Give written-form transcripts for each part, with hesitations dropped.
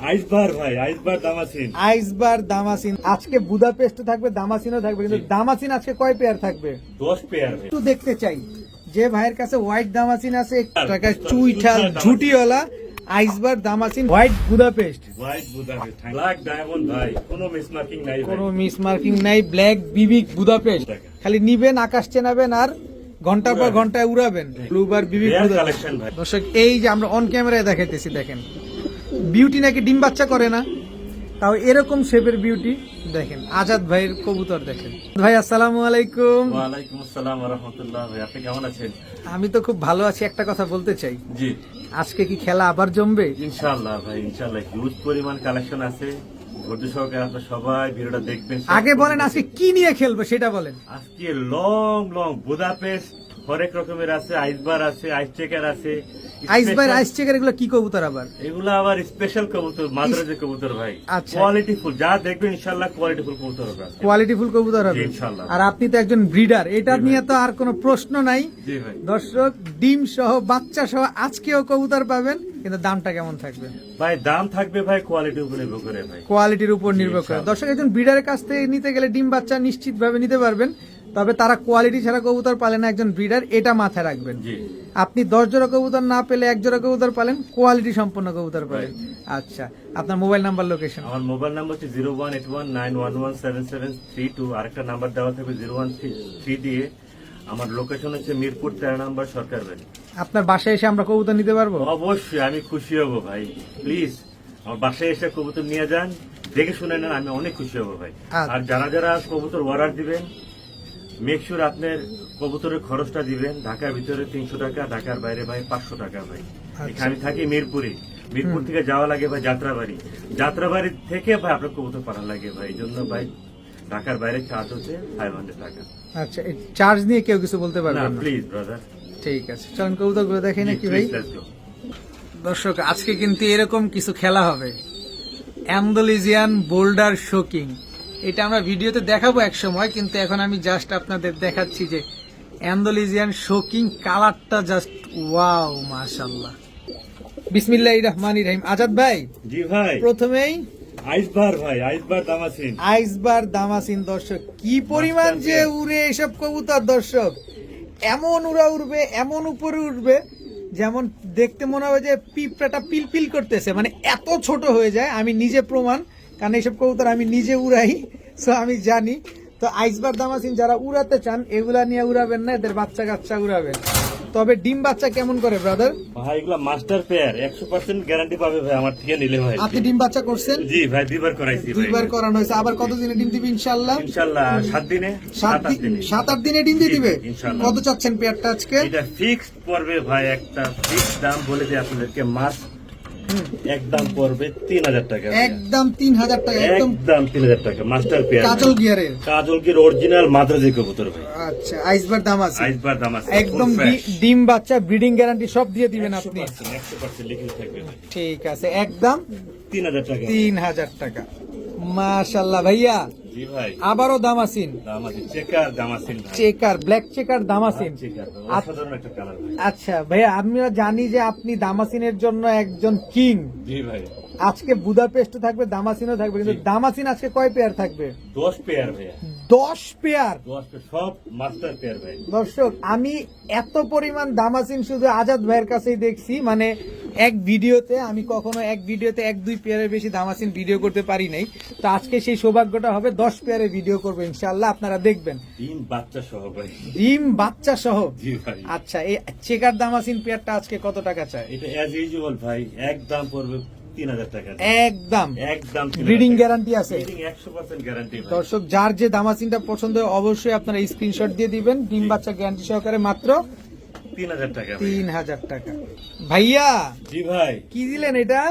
আইসবার ভাই, আইসবার দামাসিন। আইসবার দামাসিন আজকে বুদাপেস্ট থাকবে, দামাসিনও থাকবে, কিন্তু দামাসিন আজকে কয় পেয়ার থাকবে? 10 পেয়ার ভাই। একটু দেখতে চাই যে ভাইয়ের কাছে হোয়াইট দামাসিন আছে, টাকায় চুইঠাল ঝুটিওয়ালা আইসবার damascene white Budapest. White Budapest, black diamond ভাই, কোনো মিসমার্কিং নাই ভাই। কোনো মিস মার্কিং নাই, ব্ল্যাক বিবিক বুদাপেস্ট। খালি নিবেন, আকাশ চেনাবেন আর ঘন্টার পর ঘন্টায় উড়াবেন। ব্লুবার বিবিক কালেকশন ভাই। দর্শক, এই যে আমরা অন ক্যামেরায় দেখাইতেছি, দেখেন বিউটি নাকি ডিম বাচ্চা করে না, তাও এরকম শেপের বিউটি। দেখেন আজাদ ভাইয়ের কবুতর, দেখেন ভাই। আসসালামু আলাইকুম। ওয়ালাইকুম আসসালাম ওয়া রাহমাতুল্লাহ। ভাই আপনি কেমন আছেন? আমি তো খুব ভালো আছি। একটা কথা বলতে চাই, জি আজকে কি খেলা আবার জমবে? ইনশাআল্লাহ ভাই, ইনশাআল্লাহ হিউজ পরিমাণ কালেকশন আছে। ধৈর্য সহকারে আপনারা সবাই ভিডিওটা দেখবেন। আগে বলেন আজকে কি নিয়ে খেলবে সেটা বলেন। আজকে লং লং বুদাপেস্ট হরেক রকমের আছে, আইসবার আছে, আইস চেকার আছে। আইসবার আইস চেকার এগুলো কি কবুতর আবার? এগুলো আবার স্পেশাল কবুতর, মাদ্রাজে কবুতর ভাই। আচ্ছা। কোয়ালিটিফুল, যা দেখবেন ইনশাআল্লাহ কোয়ালিটিফুল কবুতর হবে আজকে। কোয়ালিটিফুল কবুতর হবে ইনশাআল্লাহ। আর আপনি তো একজন ব্রিডার, এটা নিয়ে তো আর কোনো প্রশ্ন নাই। জি ভাই। দর্শক, ডিম সহ বাচ্চা সহ আজকেও কবুতর পাবেন, কিন্তু দামটা কেমন থাকবে? ভাই দাম থাকবে ভাই কোয়ালিটির উপর নির্ভর করে ভাই। কোয়ালিটির উপর নির্ভর করে। দর্শক, একজন ব্রিডারের কাছ থেকে নিতে গেলে ডিম বাচ্চা নিশ্চিত ভাবে নিতে পারবেন, তবে তারা কোয়ালিটি ছাড়া কবুতর পালে না একজন ব্রিডার, এটা মাথায় রাখবেন। জি। আপনি 10 জোড়া কবুতর না পেলে 1 জোড়া কবুতর পালেন, কোয়ালিটি সম্পন্ন কবুতর পালেন। আচ্ছা, আপনার মোবাইল নাম্বার, লোকেশন? আমার মোবাইল নাম্বার হচ্ছে 01819117732। আরেকটা নাম্বার দেওয়া থাকবে 013 দিয়ে। আমার লোকেশন হচ্ছে মিরপুর 13 নম্বর সরকার বাড়ি। আপনার বাসায় এসে আমরা কবুতর নিতে পারবো? অবশ্যই, আমি খুশি হব ভাই। প্লিজ আমার বাসায় এসে কবুতর নিয়ে যান, দেখে শুনে নেন, আমি অনেক খুশি হব ভাই। আচ্ছা। আর যারা যারা কবুতর অর্ডার দিবেন, মেক শিওর আপনার কবুতরের খরচটা দিবেন। ঢাকার ভিতরে 300 টাকা, ঢাকার বাইরে ভাই 500 টাকা ভাই। এখানে আমি থাকি মিরপুরে। মিরপুর থেকে যাওয়া লাগে ভাই যাত্রাবাড়ি, যাত্রাবাড়ি থেকে ভাই আপনার কবুতর পাঠানো লাগে ভাই। এই জন্য ভাই ঢাকার বাইরে চার্জ হচ্ছে 500 টাকা। আচ্ছা, এই চার্জ নিয়ে কেউ কিছু বলতে না পারবে না? Please brother. ঠিক আছে, চলুন কবুতর গুলো দেখে নাকি ভাই। Please, let's go. দর্শক, আজকে কিন্তু এরকম কিছু খেলা হবে, অ্যান্ডালুজিয়ান বোল্ডার শোকিং। এটা আমরা ভিডিওতে দেখাবো এক সময়, কিন্তু এখন আমি জাস্ট আপনাদের দেখাচ্ছি যে অ্যান্ডালুজিয়ান শোকিং কালারটা জাস্ট ওয়াও, মাশাআল্লাহ। বিসমিল্লাহির রহমানির রহিম। আজাদ ভাই, জি ভাই। প্রথমেই আইসবার ভাই, আইসবার দামাসিন। আইসবার দামাসিন। দর্শক, কি পরিমাণ যে উড়ে এসব কবুতর, দর্শক এমন উড়া উড়বে, এমন উপরে উঠবে যেমন দেখতে মনে হবে যে পিঁপড়াটা পিলপিল করতেছে, মানে এত ছোট হয়ে যায়। আমি নিজে প্রমাণ, কারণ এইসব কবুতর আমি নিজে উড়াই, সো আমি জানি। তো আইসবার দামাসিন যারা উড়াতে চান, এগুলা নিয়ে উড়াবেন না, এদের বাচ্চা কাচ্চা উড়াবেন। তবে ডিম বাচ্চা কেমন করে ব্রাদার? ভাই এগুলা মাস্টার পেয়ার, 100% গ্যারান্টি পাবে ভাই আমার থেকে নিলে ভাই। আপনি ডিম বাচ্চা করছেন? জি ভাই, 2বার করাইছি ভাই। 2বার করানো হয়েছে। আবার কতদিনে ডিম দিবে ইনশাআল্লাহ? ইনশাআল্লাহ 7 দিনে, 7-8 দিনে। 7-8 দিনে ডিম দিয়ে দিবে। ইনশাআল্লাহ। কত চাচ্ছেন পেয়ারটা আজকে? এটা ফিক্সড পড়বে ভাই, একটা ফিক্সড দাম বলে দিই আপনাদেরকে। মাস একদম পড়বে 3000 টাকা। একদম 3000 টাকা, একদম 3000 টাকা মাস্টার পেয়ার। কাজল গিয়ারের। কাজল গির অরিজিনাল মাদ্রাজি কবুতর ভাই। আচ্ছা, আইসবার দাম আছে। আইসবার দাম আছে একদম ডিম বাচ্চা ব্রিডিং গ্যারান্টি সব দিয়ে দিবেন আপনি? 100% লিখিত থাকবে ভাই। ঠিক আছে, একদম 3000 টাকা। 3000 টাকা। মাশাআল্লাহ ভাইয়া। জি ভাই। আবারও দামাসিন, দামাসিন চেকার, দামাসিন ভাই। Checker, black checker দামাসিন। চেকার অসাধারণ একটা কালার ভাই। আচ্ছা ভাইয়া, আমরা জানি যে আপনি দামাসিনের জন্য একজন কিং। জি ভাই। আজকে বুদাপেস্ট থাকবে, দামাসিনও থাকবে, কিন্তু দামাসিন আজকে কয় পেয়ার থাকবে? 10 পেয়ার ভাই। 10 পেয়ার। 10 পেয়ার, সব মাস্টার পেয়ার ভাই। দর্শক, আমি এত পরিমাণ দামাসিন শুধু আজাদ ভাইয়ের কাছেই দেখছি, মানে এক ভিডিওতে আমি কখনো এক ভিডিওতে 1-2 পেয়ারের বেশি দামাসিন ভিডিও করতে পারি নাই। তো আজকে সেই সৌভাগ্যটা হবে, 10 পেয়ারের ভিডিও করবো ইনশাআল্লাহ, আপনারা দেখবেন। ডিম বাচ্চা সহ ভাই। ডিম বাচ্চা সহ। জি ভাই। আচ্ছা, এই চেকার দামাসিন পেয়ারটা আজকে কত টাকা চায়? এটা অ্যাজ ইউজুয়াল ভাই, একদম পড়বে 3000 টাকা। একদম একদম ব্রিডিং গ্যারান্টি আছে। ব্রিডিং 100% গ্যারান্টি ভাই। দর্শক, যার যে দামাসিনটা পছন্দ হয় অবশ্যই আপনারা স্ক্রিনশট দিয়ে দিবেন। ডিম বাচ্চা গ্যারান্টি সহকারে মাত্র 3000 টাকা ভাই। 3000 টাকা। ভাইয়া, জি ভাই। কি দিলেন এটা?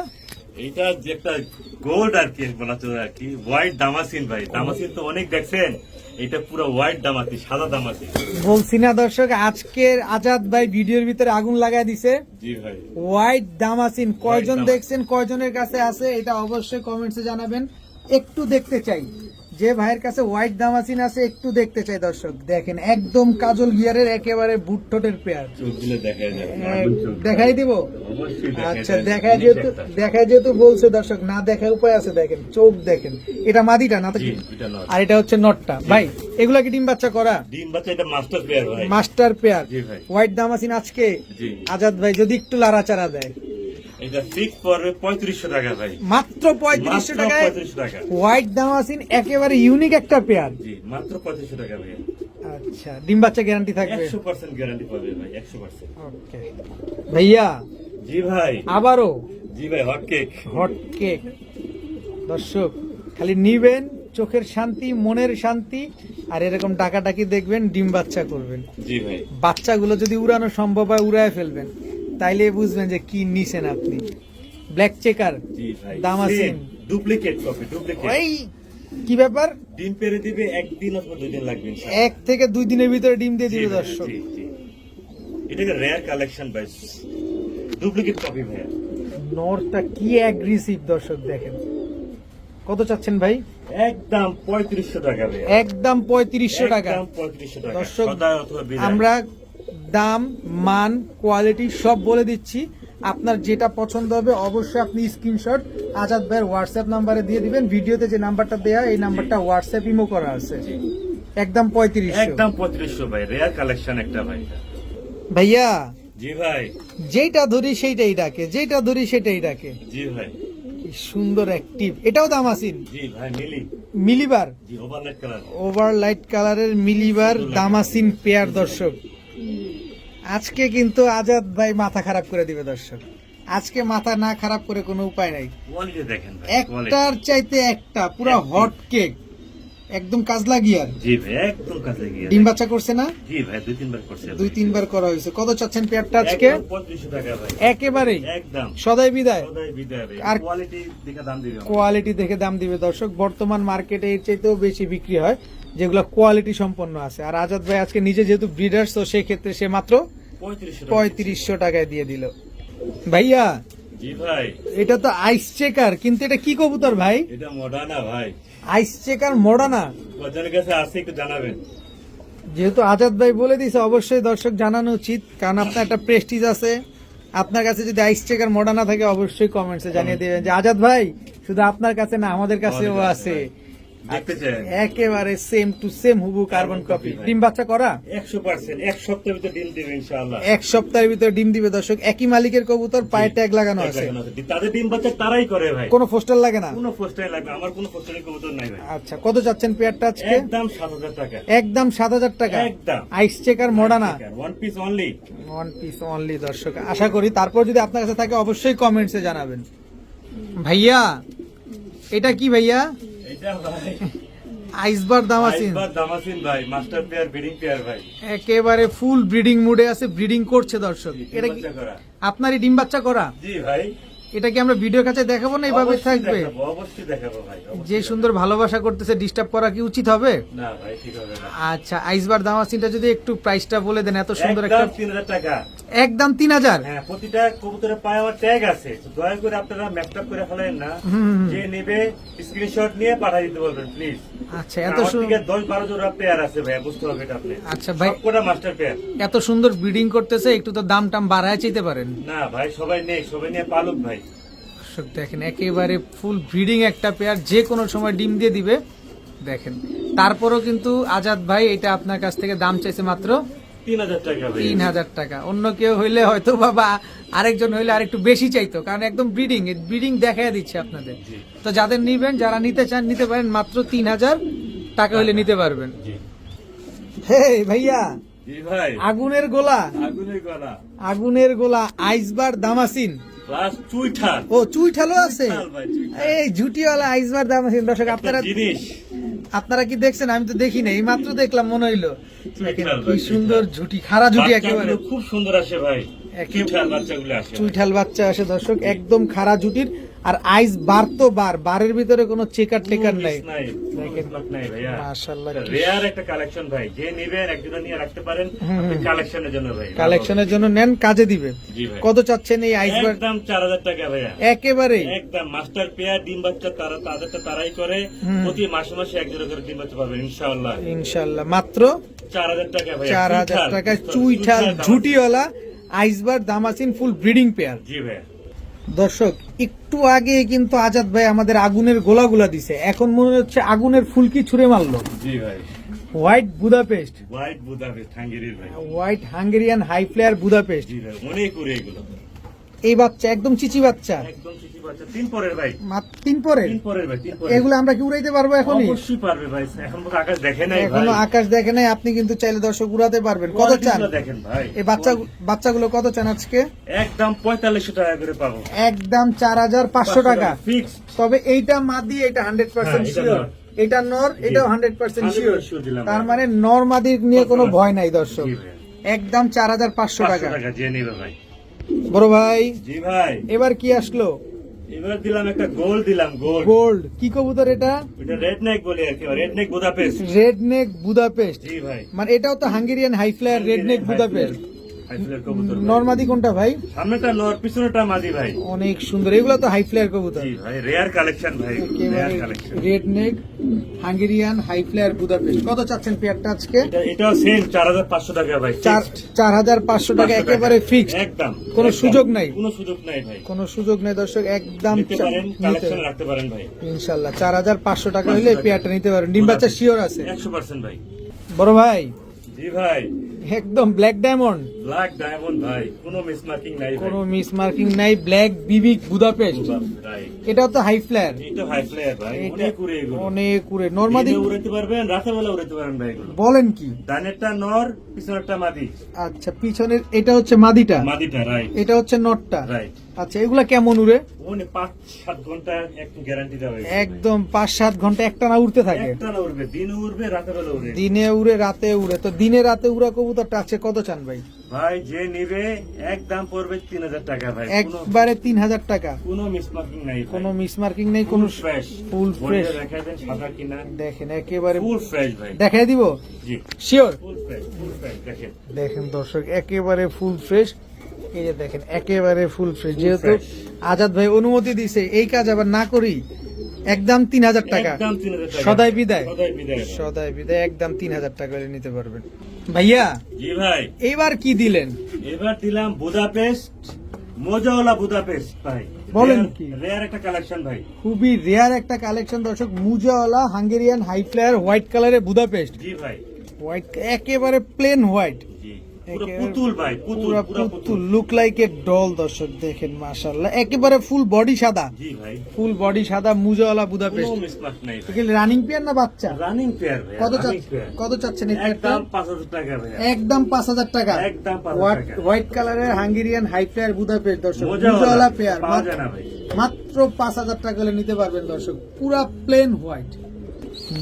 এটা যে একটা গোল্ড আর কি বলা চলে আর কি, হোয়াইট দামাসিন ভাই। দামাসিন তো অনেক দেখছেন, এটা পুরো হোয়াইট দামাসিন, সাদা দামাসিন। বলছি না দর্শক, আজকের আজাদ ভাই ভিডিওর ভিতরে আগুন লাগাই দিছে। জি ভাই। হোয়াইট দামাসিন কয়জন দামাসিন। দেখছেন, কয়জনের কাছে আছে, এটা অবশ্যই কমেন্টসে জানাবেন। একটু দেখতে চাই যে ভাইয়ের কাছে হোয়াইট দামাসিন আছে একটু দেখতে চাই দর্শক, দেখেন একদম কাজল গিয়ারের একেবারে বুট ঠোঁটের পেয়ার। চোখগুলো দেখা যায় দেখাই দিব? অবশ্যই দেখা আচ্ছা যায়। দেখায় যেহেতু বলছে দর্শক, না দেখায় উপায় আছে, দেখেন চোখ দেখেন, এটা মাদিটা না তো জি, কি? এটা নর। আর এটা হচ্ছে নটটা। ভাই এগুলা কি ডিম বাচ্চা করা? ডিম বাচ্চা, এটা মাস্টার পেয়ার ভাই। মাস্টার পেয়ার জি ভাই। হোয়াইট দামাসিন আজকে জি। আজাদ ভাই যদি একটু লাড়াচাড়া দেয়, এটা ফিক্স পড়বে 3500 টাকা ভাই। মাত্র 3500 মাত্র টাকায় 3500 টাকা। হোয়াইট দামাসিন একেবারে ইউনিক একটা পেয়ার। জি, মাত্র 3500 টাকা ভাই। আচ্ছা, ডিম বাচ্চা গ্যারান্টি থাকবে? 100% গ্যারান্টি পাবে ভাই, 100%। ওকে ভাইয়া, জি ভাই। আবারও জি ভাই, হট কেক। Hot cake. দর্শক খালি নিবেন, চোখের শান্তি, মনের শান্তি, আর এরকম ডাকাডাকি দেখবেন, ডিম বাচ্চা করবেন। জি ভাই। বাচ্চাগুলো যদি উড়ানো সম্ভব হয় উড়ায় ফেলবেন, তাইলে বুঝবেন যে কি নিছেন আপনি। ব্ল্যাক চেকার জি ভাই। দামাসিন, ডুপ্লিকেট কপি, ডুপ্লিকেট। ওই কি ব্যাপার? ডিম পেরে দিবে একদিন অথবা 2 দিন লাগবে ইনশাআল্লাহ। 1 থেকে 2 দিনের ভিতরে ডিম দিয়ে জি দিবে ভাই, দর্শক। জি, জি। এটাকে রেয়ার কালেকশন ভাই, ডুপ্লিকেট কপি ভাই। নরটা কি অ্যাগ্রেসিভ দর্শক, দেখেন। কত চাচ্ছেন ভাই? একদম 3500 টাকা ভাই। একদম 3500 টাকা। একদম 3500 টাকা। দর্শক, সদা অথবা বিদায়। আমরা দাম, মান, কোয়ালিটি সব বলে দিচ্ছি। আপনার যেটা পছন্দ হবে অবশ্যই আপনি স্ক্রিনশট আজাদ ভাইয়ের হোয়াটসঅ্যাপ নাম্বারে দিয়ে দিবেন। ভিডিওতে যে নাম্বারটা দেয়া, এই নাম্বারটা হোয়াটসঅ্যাপ ইমো করা আছে। জি। একদম 3500। একদম 3500 ভাই, রেয়ার কালেকশন একটা ভাই। ভাইয়া জি ভাই। যেটা ধরি সেইটাই ডাকে, যেটা ধরি সেটাই ডাকে। জি ভাই। কি সুন্দর অ্যাক্টিভ। এটাও দামাসিন জি ভাই, মিলি। মিলিবার, জি, ওভারলাইট কালার। ওভারলাইট কালারের মিলিবার দামাসিন পেয়ার। দর্শক আজকে কিন্তু আজাদ ভাই মাথা খারাপ করে দিবে দর্শক। আজকে মাথা না খারাপ করে কোনো উপায় নাই। কোয়ালিটি দেখেন ভাই, একটার চাইতে একটা, পুরা হট কেক, একদম কাজলা গিয়ার। জি ভাই, একদম কাছে গিয়ে। ডিম বাচ্চা করছে না? জি ভাই, 2-3 বার করছে। 2-3 বার করা হয়েছে। কত চাচ্ছেন পেয়ারটা আজকে? একদম 3500 টাকা ভাই। একেবারেই একদম। সদাই বিদায়। সদাই বিদায় ভাই। আর কোয়ালিটি দেখে দাম দিবে আমার। কোয়ালিটি দেখে দাম দিবে দর্শক। বর্তমান মার্কেটে এর চাইতেও বেশি বিক্রি হয় যেগুলো কোয়ালিটি সম্পন্ন আছে। আর আজাদ ভাই আজকে নিজে যেহেতু ব্রিডার্স, তো সেই ক্ষেত্রে সে মাত্র 3500 টাকা। 3500 টাকায় দিয়ে দিল। ভাইয়া জি ভাই। এটা তো আইস চেকার, কিন্তু এটা কি কবুতর ভাই? এটা মডার্না ভাই। Ice checker Modena. বাজারের কাছে আছে, একটু জানাবেন। যেহেতু আজাদ ভাই বলে দিয়েছে, অবশ্যই দর্শক জানানো উচিত, কারণ আপনার একটা প্রেস্টিজ আছে। আপনার কাছে যদি আইস চেকার মডার্না থাকে অবশ্যই কমেন্টসে জানিয়ে দিবেন যে আজাদ ভাই শুধু আপনার কাছে না, আমাদের কাছেও আমাদের কাছে আছে। দেখতে চাই। একেবারে সেম টু সেম হুবু কার্বন কপি। ভাই। ডিম বাচ্চা করা? 100%। এক সপ্তাহের ভিতরে ডিল দিবে ইনশাআল্লাহ। 1 সপ্তাহের ভিতরে ডিম দিবে দর্শক। একই মালিকের কবুতর, পায়ে ট্যাগ লাগানো আছে। তাদের ডিম বাচ্চা তারাই করে ভাই। কোনো পোস্টার লাগে না? কোনো পোস্টার লাগবে, আমার কোনো পোস্টারের কবুতর নাই ভাই। আচ্ছা, কত চাচ্ছেন পেয়ারটা আজকে? একদম 7000 টাকা। একদম 7000 টাকা। একদম। Ice checker Modena, one piece only. 1 piece only দর্শক। আশা করি তারপর যদি আপনার কাছে থাকে অবশ্যই কমেন্টসে জানাবেন। ভাইয়া এটা কি ভাইয়া? এটা ভাই আইসবার দামাসিন, আইসবার দামাসিন ভাই, মাস্টার পেয়ার, ব্রিডিং পেয়ার ভাই। একেবারে ফুল ব্রিডিং মুডে আছে, ব্রিডিং করছে দর্শক। এটা কি বাচ্চা করা। আপনারই ডিম বাচ্চা করা? জি ভাই। এটা কি আমরা ভিডিওর কাছে দেখাবো না এভাবে অবশ্যই থাকবে? দেখাবো, অবশ্যই দেখাবো ভাই। অবশ্যই যে সুন্দর ভালোবাসা করতেছে, ডিস্টার্ব করা কি উচিত হবে? না ভাই, ঠিক হবে না। আচ্ছা, আইসবার দামাসিনটা যদি একটু প্রাইসটা বলে দেন, এত সুন্দর একটা। একদম 3000 টাকা। একদম 3000। হ্যাঁ, প্রতিটা কবুতরের পায়ে আমার ট্যাগ আছে, তো দয়া করে আপনারা ম্যাপটপ করে ফেলেন না। যে নেবে স্ক্রিনশট নিয়ে পাঠিয়ে দিতে বলবেন প্লিজ। আচ্ছা, এত আমার সুন্দর। থেকে 10-12 জোড়া পেয়ার আছে ভাই, বুঝতে হবে এটা আপনি। আচ্ছা ভাই, সবকটা মাস্টার পেয়ার। এত সুন্দর ব্রিডিং করতেছে, একটু তো দাম টাম বাড়ায় চাইতে পারেন। না ভাই, সবাই নেই, সবাই নিয়ে পালুক ভাই। দর্শক দেখেন, একেবারে ফুল ব্রিডিং একটা পেয়ার, যে কোনো সময় ডিম দিয়ে দিবে। দেখেন, তারপরও কিন্তু আজাদ ভাই এটা আপনার কাছ থেকে দাম চাইছে মাত্র 3000 টাকা ভাই। 3000 টাকা। অন্য কেউ হইলে হয়তো বাবা, আরেকজন হইলে আরেকটু বেশি চাইতো, কারণ একদম ব্রিডিং দেখাই দিচ্ছে আপনাদের। জি। তো যাদের নিবেন, যারা নিতে চান নিতে পারেন, মাত্র 3000 টাকা হইলে নিতে পারবেন। জি। হে ভাইয়া, জি ভাই। আগুনের গোলা, আগুনের গলা। আগুনের গোলা আইসবার দামাসিন। প্লাস চুইঠাল। ও চুইঠালও আছে? চুইঠাল ভাই, চুইঠাল। এই ঝুটিওয়ালা আইসবার দামাসিন। দর্শক আপনারা একটা জিনিস। আপনারা কি দেখছেন? আমি তো দেখি নাই, মাত্র দেখলাম মনে হইলো। দেখেন চুইঠাল কি ভাই, সুন্দর ঝুটি, খাড়া ঝুটি একেবারে। বাচ্চাগুলো খুব সুন্দর আসে ভাই। একেবারে। চুইঠাল বাচ্চাগুলো আসে। চুইঠাল বাচ্চা আসে দর্শক, একদম খাড়া ঝুটির। আর আইস বার তো বারের ভিতরে কোনো চেকার টেকার নাই নাই দেখেন। নাই ভাইয়া মাশাআল্লাহ, রেয়ার একটা কালেকশন ভাই, যে নিবেন একজনে নিয়ে রাখতে পারেন আপনি কালেকশনের জন্য ভাই। কালেকশনের জন্য নেন, কাজে দিবে। জি ভাই, কত চাচ্ছেন এই আইসবার? একদম 4000 টাকা ভাইয়া, একেবারে একদম মাস্টার পেয়ার ডিম বাচ্চা তাদেরটা তারাই করে, প্রতি মাসে মাসে এক জোড়া করে ডিম বাচ্চা পাবেন ইনশাআল্লাহ। ইনশাআল্লাহ মাত্র 4000 টাকা ভাইয়া, 4000 টাকা চুইঠাল ঝুটিওয়ালা আইসবার দামাসিন ফুল ব্রিডিং পেয়ার। জি ভাইয়া। দর্শক একটু আগে কিন্তু আজাদ ভাই আমাদের আগুনের গোলাগুলা দিছে, এখন মনে হচ্ছে আগুনের ফুলকি ছুঁড়ে মারলো। জি ভাই, হোয়াইট বুদাপেস্ট, হোয়াইট বুদাপেস্ট হাঙ্গেরির ভাই। White Hungarian high flyer Budapest. জি ভাই, মনে করে এগুলো এই বাচ্চা একদম চিচি বাচ্চা, একদম চিচি বাচ্চা, 3 পরের ভাই, মাত্র 3 পরে। 3 পরের ভাই, 3 পরের। এগুলো আমরা কি উড়াইতে পারবো এখনই? অবশ্যই পারবে ভাই, এখন তো আকাশ দেখে নাই ভাই, এখনো আকাশ দেখে নাই, আপনি কিন্তু চাইলে দর্শক উড়াতে পারবেন। কত চান কোয়ালিটিগুলো দেখেন ভাই, এই বাচ্চাগুলো কত চান আজকে? একদম 4500 টাকা করে পাবো, একদম 4500 টাকা। ফিক্স। তবে এইটা মাদি, এটা 100% হ্যাঁ, এটা শিওর, নর। এটা নর, এটাও 100% শিওর। 100% দিলাম তার ভাই। মানে নর মাদির নিয়ে কোনো ভয় নাই দর্শক। জি ভাই, একদম 4500 500 টাকা। টাকা যে নেবে ভাই। বড় ভাই জি ভাই, এবার কি আসলো? এবার দিলাম একটা গোল, দিলাম গোল। গোল্ড কি কবুতর এটা? এটা রেড নেক বলি আর কি, red neck Budapest. Red neck Budapest, জি ভাই, মানে এটাও তো Hungarian high flyer red neck Budapest. High flyer কবুতর ভাই। নরমাদি কোনটা ভাই? সামনেটা নর, পিছনেটা মাদি ভাই। অনেক সুন্দর, এগুলো তো হাই ফ্লায়ার কবুতর। জি ভাই, রেয়ার কালেকশন ভাই, rare collection. Red neck Hungarian high flyer Budapest. কত চাচ্ছেন পেয়ারটা আজকে? এটাও সেম 4500 টাকা ভাই, fixed। 4500 টাকা 500 একেবারে ফিক্সড, একদম, কোনো একদম। সুযোগ নাই? কোনো সুযোগ নাই ভাই, কোনো সুযোগ নেই দর্শক, একদম নিতে পারেন, কালেকশন রাখতে পারেন ভাই। ইনশাল্লাহ 4500 টাকা হলে এই পেয়ারটা নিতে পারেন। ডিম বাচ্চা শিওর আছে 100% ভাই। বড় ভাই? জি ভাই, একদম ব্ল্যাক ডায়মন্ড, ব্ল্যাক ডায়মন্ড ভাই, কোনো মিসমার্কিং নাই ভাই। কোনো মিস মার্কিং নাই, ব্ল্যাক বিবিক বুদাপেস্ট। রাইট, এটাও তো হাই ফ্লায়ার, এটা হাই ফ্লেয়ার ভাই, অনেক উড়ে এগুলো। অনেক উড়ে। নরমাদি দিনে উড়াতে পারবেন, রাতের বেলা উড়াতে পারেন ভাই এগুলো। বলেন কি? ডানেরটা নর, পিছনেরটা মাদি। আচ্ছা, পিছনের এটা হচ্ছে মাদিটা, মাদিটা রাইট, এটা হচ্ছে নটটা। রাইট। আচ্ছা, এগুলা কেমন উড়ে? ওনে 5-7 ঘন্টা একটু গ্যারান্টি দেওয়া হয়েছে। একদম 5-7 ঘন্টা একটানা উড়তে থাকে। একটা না উড়বে, দিনে উড়বে, রাতের বেলা উড়বে। দিনে উড়ে রাতে উড়ে। তো দিনে রাতে উড়া কবুতরটা আছে কত চান ভাই? ভাই যে নিবে একদম পড়বে 3000 টাকা ভাই, একবারে 3000 টাকা, কোনো মিসমার্কিং নাই ভাই। কোনো মিস মার্কিং নেই, কোনো ফ্রেশ, ফুল ফ্রেশ। দেখাই দেন সাদা কিনা, দেখেন একেবারে ফুল ফ্রেশ ভাই। দেখাই দিব জি, শিওর। ফুল ফ্রেশ দেখেন। দেখেন দর্শক একেবারে ফুল ফ্রেশ, এই যে দেখেন একেবারে ফুল ফ্রেশ। যেহেতু fresh। আজাদ ভাই অনুমতি দিছে, এই কাজ আবার না করি, একদম 3000 টাকা। একদম 3000 টাকা। সদাই বিদায়, সদাই বিদায় ভাই। সদাই বিদায়, একদম 3000 টাকা করে নিতে পারবেন। ভাইয়া জি ভাই, এইবার কি দিলেন? এবার দিলাম বুদাপেস্ট, মজাওয়ালা বুদাপেস্ট ভাই। বলেন কি? রেয়ার একটা কালেকশন ভাই। খুবই রেয়ার একটা কালেকশন দর্শক, মুজাওয়ালা হাঙ্গেরিয়ান হাই ফ্লায়ার হোয়াইট কালারের বুদাপেস্ট। জি ভাই, হোয়াইট, একেবারে প্লেন হোয়াইট, জি, পুরো একেবারে পুতুল ভাই, পুতুল, পুরা পুরো পুতুল, পুতুল। Look like a doll. দর্শক দেখেন মাশাআল্লাহ, একেবারে ফুল বডি সাদা, জি ভাই, ফুল বডি সাদা, মুজাওয়ালা কোনো বুদাপেস্ট। মিসমার্ক নাই ভাই। এগুলো রানিং পেয়ার না বাচ্চা? রানিং পেয়ার ভাই, কত রানিং পেয়ার। কত চাচ্ছেন এই পেয়ারটা? একদম 5000 টাকা ভাই, একদম 5000 টাকা। একদম 5000 টাকা। হোয়াইট কালারের হাঙ্গেরিয়ান হাই ফ্লায়ার বুদাপেস্ট দর্শক, মজাওয়ালা মুজাওয়ালা পেয়ার, পাওয়া যায় না ভাই। মাত্র 5000 টাকা হলে নিতে পারবেন দর্শক, পুরা প্লেন হোয়াইট।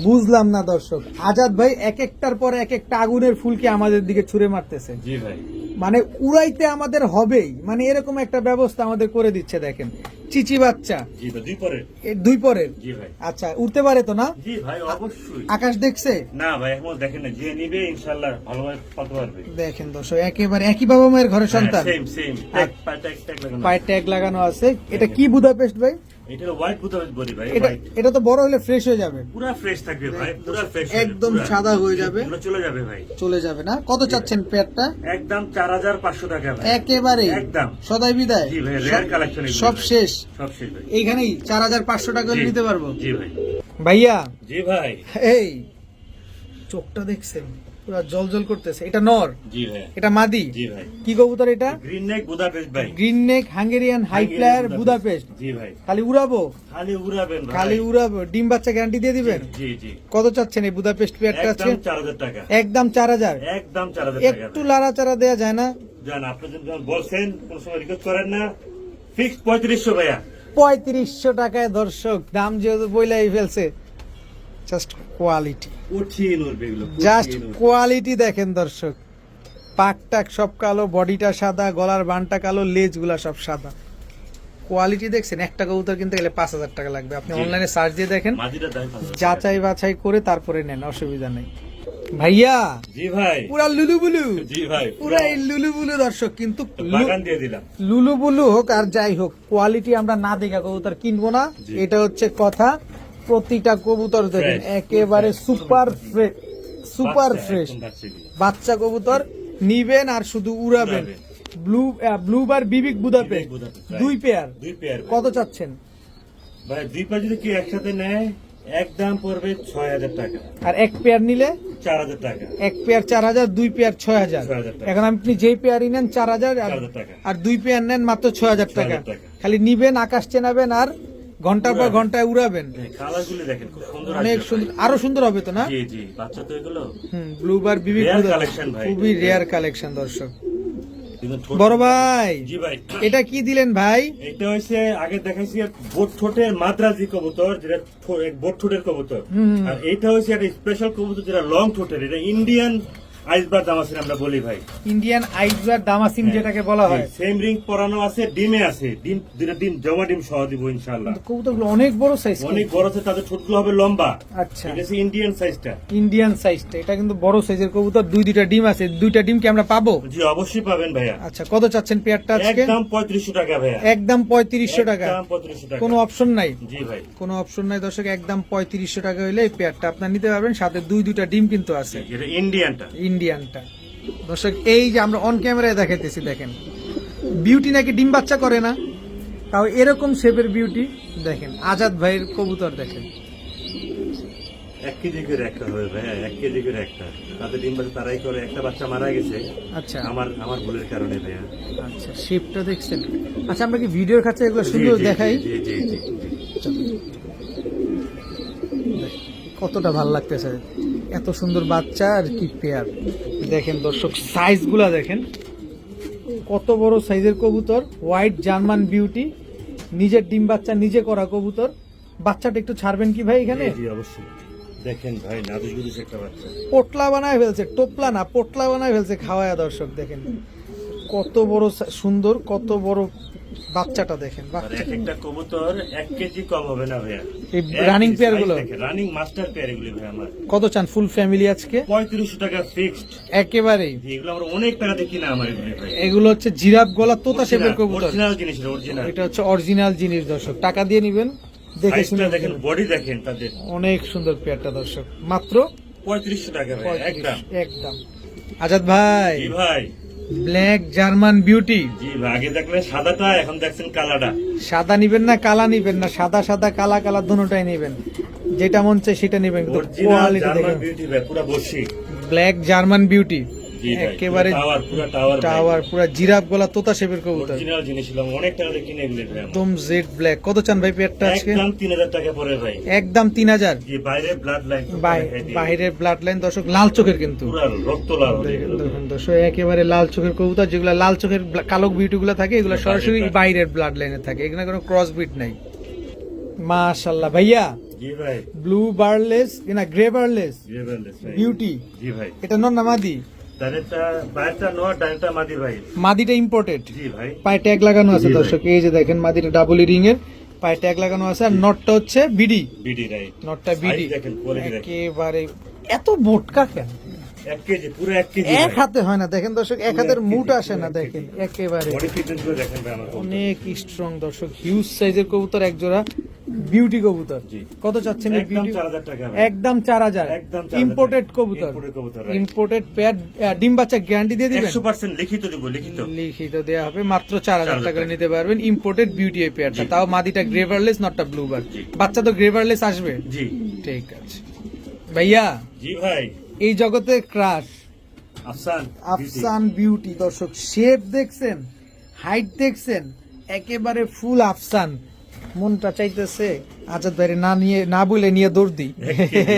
বুঝলাম না দর্শক, আজাদ ভাই এক একটার পর এক একটা আগুনের ফুলকে আমাদের দিকে ছুঁড়ে মারতেছে, জি ভাই, মানে উড়াইতে আমাদের হবেই, মানে এরকম একটা ব্যবস্থা আমাদের করে দিচ্ছে। দেখেন চিচি বাচ্চা, জি ভাই, দুই পরে। দুই পরের। জি ভাই, আচ্ছা, উঠতে পারে তো না? জি ভাই, অবশ্যই। আকাশ দেখছে? না ভাই, এখন দেখেন না, যে নিবে ইনশাআল্লাহ ভালোভাবে পাতে পারবে। দেখেন দর্শক একেবারে একই বাবা মায়ের ঘরের সন্তান, সেম সেম, ট্যাগ লাগানো। পায়ের ট্যাগ লাগানো আছে। এটা কি বুদাপেস্ট ভাই? এটা হোয়াইট বুদাপেস্ট বডি ভাই, এটা হোয়াইট। এটা তো বড় হলে ফ্রেশ হয়ে যাবে, পুরা ফ্রেশ থাকবে ভাই, পুরা ফ্রেশ, একদম সাদা হয়ে যাবে, চলে যাবে ভাই, চলে যাবে না? কত চাচ্ছেন পেয়ারটা? একদম 4500 টাকা ভাই, একেবারে একদম। সদাই বিদায়, জি ভাই, রেয়ার কালেকশন সব শেষ সব শেষ ভাই। এইখানেই 4500 টাকা হলে জি, নিতে পারবো। জি ভাই, ভাইয়া জি ভাই, এই চোখটা দেখছেন পুরো জলজল করতেছে, এটা নর, জি ভাই, এটা মাদি। জি ভাই। কি কবুতর এটা? গ্রিন নেক বুদাপেস্ট ভাই, green neck Hungarian high flyer Budapest. জি ভাই, খালি উড়াবো, খালি উড়াবেন ভাই, খালি উড়াবো। ডিম বাচ্চা গ্যারান্টি দিয়ে দিবেন? জি জি, কত চাচ্ছেন এই বুদাপেস্ট পেয়ারটা আছে? একদম 4000 টাকা, একদম 4000। একদম 4000 টাকা একটু লাড়াচাড়া দেয়া যায় না? জান, আপনি যদি বলছেন কোন সময় রিকোয়েস্ট করেন না, ফিক্স 3500 ভাইয়া। 3500 টাকায় দর্শক, দাম যেহেতু বইলাই ফেলছে, জাস্ট কোয়ালিটি, উঠিয়ে নড়বে এগুলো, জাস্ট উঠিয়ে নড়বে। কোয়ালিটি দেখেন দর্শক, পাক টাক সব কালো, বডিটা সাদা, গলার বানটা কালো, লেজ গুলা সব সাদা। কোয়ালিটি দেখছেন, একটা কবুতর কিনতে গেলে 5,000 টাকা লাগবে। আপনি জি। অনলাইনে সার্চ দিয়ে দেখেন, মাদিটা দাম 5,000 যাচাই বাছাই করে তারপরে নেন, অসুবিধা নেই। ভাইয়া জি ভাই, পুরা লুলুবুলু, জি ভাই, পুরা এই লুলুবুলু দর্শক, কিন্তু বাগান দিয়ে দিলাম। লুলুবুলু হোক আর যাই হোক, কোয়ালিটি আমরা না দেখা কবুতর কিনবো না, জি। এটা হচ্ছে কথা। প্রতিটা কবুতর দেখেন Fresh, একেবারে সুপার ফ্রেশ, সুপার বাচ্চা, ফ্রেশ একদম বাচ্চা এগুলো। বাচ্চা কবুতর নিবেন আর শুধু উড়াবেন। ব্লুবার বিবিক বুদাপে বিবেক বুদাপেস্ট, right. 2 পেয়ার, 2 পেয়ার কত চাচ্ছেন? ভাই, 2 পেয়ার যদি কেউ একসাথে নেয় একদম পড়বে 6,000 টাকা, আর 1 পেয়ার নিলে 4,000 টাকা। 1 পেয়ার 4,000, 2 পেয়ার 6,000। 6,000 টাকা। এখন আপনি যেই পেয়ারই নেন 4,000, 4,000 টাকা। আর 2 পেয়ার নেন মাত্র 6,000 টাকা। 6,000 টাকা। খালি নিবেন, আকাশ চেনাবেন আর ঘন্টার পর উড়াবেন। ঘন্টায় উড়াবেন। কালার গুলো দেখেন খুব সুন্দর, অনেক আসবে সুন্দর, ভাই। আরো সুন্দর হবে তো না? জি জি, বাচ্চা তো এগুলো ব্লুবার বিবিক Rare বুদাপেস্ট, collection ভাই। খুবই রেয়ার কালেকশন দর্শক। কিন্তু ঠোঁট- বড় ভাই, জি ভাই, এটা কি দিলেন ভাই? এটা হচ্ছে আগে দেখাইছি বোট ঠোঁটের মাদ্রাজি কবুতর, যেটা বোট ঠোঁটের কবুতর। আর এইটা হচ্ছে একটা স্পেশাল কবুতর যেটা লং ঠোঁটের, এটা ইন্ডিয়ান আইসবার দামাসিন আমরা বলি ভাই। ইন্ডিয়ান আইসবার দামাসিন যেটাকে বলা হয়। সেম রিং পরানো আছে, ডিমে আছে, ডিম দুটা ডিম জমা ডিম সহ দিব ইনশাআল্লাহ। কবুতরগুলো অনেক বড় সাইজ। অনেক বড় আছে, তাদের ঠোঁটগুলো হবে লম্বা। আচ্ছা, এটা হচ্ছে ইন্ডিয়ান সাইজটা। ইন্ডিয়ান সাইজটা, এটা কিন্তু বড় সাইজের কবুতর। দুইটা ডিম আছে, 2টা ডিম কি আমরা পাবো? জি অবশ্যই পাবেন ভাইয়া। আচ্ছা, কত চাচ্ছেন পেয়ারটা আজকে? একদম 3500 টাকা ভাইয়া, একদম 3500 টাকা, একদম 3500 টাকা। কোনো অপশন নাই? জি ভাই, কোনো অপশন নাই দর্শক, একদম 3500 টাকা হইলে এই পেয়ারটা আপনার নিতে পারবেন। সাথে দুইটা ডিম কিন্তু আছে, এটা ইন্ডিয়ানটা। ইন্ডিয়ানটা। দর্শক এই যে আমরা অন ক্যামেরায় দেখাইতেছি, দেখেন বিউটি নাকি ডিম বাচ্চা করে না, তাও এরকম শেপের বিউটি। দেখেন আজাদ ভাইয়ের কবুতর দেখেন, 1 কেজি করে একটা হবে ভাইয়া, 1 কেজি করে একটা। তাদের ডিম বাচ্চা তারাই করে, একটা বাচ্চা মারা গেছে আচ্ছা আমার ভুলের কারণে ভাইয়া। আচ্ছা, শেপটা দেখছেন? আচ্ছা, আমরা কি ভিডিওর কাছে এগুলো সুন্দর জি, জি, দেখাই? জি জি জি জি। কতটা ভালো লাগতেছে, এত সুন্দর বাচ্চা আর কি পেয়ার। দেখেন দর্শক সাইজগুলা দেখেন, কত বড় সাইজের কবুতর। হোয়াইট জার্মান বিউটি, নিজের ডিম বাচ্চা নিজে করা কবুতর। বাচ্চাটা একটু ছাড়বেন কি ভাই এখানে? জি, জি অবশ্যই। দেখেন ভাই, নাদুস গুদুস একটা বাচ্চা। পোটলা বানায় ফেলছে, টোপলা না পোটলা বানায় ফেলছে খাওয়ায়া। দর্শক দেখেন কত বড় সুন্দর, কত বড় বাচ্চাটা দেখেন। আর এক একটা কবুতর 1 কেজি কম হবে না ভাইয়া। এই running pair গুলো? রানিং মাস্টার পেয়ার এগুলি ভাই আমার। কত চান ফুল ফ্যামিলি আজকে? 3500 টাকা ফিক্সড। একেবারেই। এগুলো আমরা অনেক টাকা দিয়ে কিনা আমার এগুলি ভাই। এগুলো হচ্ছে জিরাফ গলা তোতা শেপের কবুতর। অরিজিনাল জিনিস, অরিজিনাল। এটা হচ্ছে অরিজিনাল জিনিস দর্শক, টাকা দিয়ে নিবেন, দেখে শুনে সাইজটা দেখেন, নেবেন। বডি দেখেন তাদের। অনেক সুন্দর পেয়ারটা দর্শক, মাত্র 3500 টাকা ভাই, 35, একদম। একদম। আজাদ ভাই, জি ভাই, ব্ল্যাক জার্মান বিউটি, জি ভাই, আগে দেখলেন সাদাটা, এখন দেখছেন কালাটা। সাদা নিবেন না কালা নিবেন না, সাদা সাদা কালা কালা দুটোটাই নিবেন, যেটা মন চাই সেটা নিবেন, কিন্তু অরিজিনাল কোয়ালিটি জার্মান দেখেন। বিউটি ভাই, পুরো বসি। ব্ল্যাক জার্মান বিউটি, জি ভাই, একেবারে পুরো টাওয়ার টাওয়ার, পুরো জিরাফ গলা তোতা শেপের কবুতর, অরিজিনাল জিনিস ছিল, অনেক টাকা দিয়ে কিনে এগুলি ভাই আমার। একদম জেড ব্ল্যাক। কত চান ভাই পেয়ারটা আজকে? একদম 3000 টাকা পড়ে ভাই। একদম 3000। জি, বাইরে ব্লাড লাইন, বাহিরের ব্লাড লাইন দর্শক, লাল চোখের কিন্তু। পুরো রক্ত লাল হবে দেখেন এগুলো। দেখেন দর্শক, একেবারে লাল চোখের কবুতর। যেগুলো লাল চোখের কালো বিউটি গুলো থাকে, এগুলো সরাসরি বাইরের ব্লাড লাইনে থাকে, এখানে কোনো ক্রস বিট নাই। মাশাআল্লাহ ভাইয়া, জি ভাই, ব্লু বার্লেস না গ্রে বার্লেস জি ভাই, বিউটি, জি ভাই। এটা নর না মাদি? ডানেরটা বাইরেটা নয়, ডানেরটা মাদি ভাই। মাদিটা ইম্পোর্টেড, জি ভাই, পায়ে ট্যাগ লাগানো আছে জি ভাই। দর্শক, এই যে দেখেন মাদিটা ডাবল রিং এর, পায়ে ট্যাগ লাগানো আছে। আর নটটা হচ্ছে বিডি, বিডি রাইট। নটটা বিডি। Size দেখেন, quality দেখেন। একেবারে এত বোটকা কেন? 1 কেজি, পুরো 1 কেজি। এক হাতে হয় না, দেখেন দর্শক, এক হাতের এক মুঠ কেজি, আসে না, পুরো এক দেখেন কেজি। একেবারে বডি ফিটনেস গুলো দেখেন ভাই আমার কবুতর। অনেক স্ট্রং দর্শক, হিউজ সাইজের কবুতর, এক জোড়া বিউটি কবুতর। জি। কত চাচ্ছেন এই একদম বিউটি? 4000 টাকা ভাই। একদম 4000। একদম 4000 ইম্পোর্টেড কবুতর, Imported কবুতর, right. Imported pair. ডিম বাচ্চা গ্যারান্টি দিয়ে দিবেন? 100% লিখিত দিব, লিখিত। লিখিত দেয়া হবে, মাত্র 4000 টাকা টাকা। নিতে পারবেন। ইম্পোর্টেড বিউটি এই পেয়ারটা, জি। তাও মাদিটা গ্রেভারলেস, নটটা ব্লুবার। জি। বাচ্চা তো গ্রেভারলেস আসবে। জি, ঠিক আছে ভাইয়া, জি ভাই। এই জগতে ক্রাশ আফসান, আফসান বিউটি দর্শক, শেপ দেখছেন, হাইট দেখছেন, একেবারে ফুল আফসান। মনটা চাইতেছে আজাদ ভাই না বলে নিয়ে দৌড় দিই।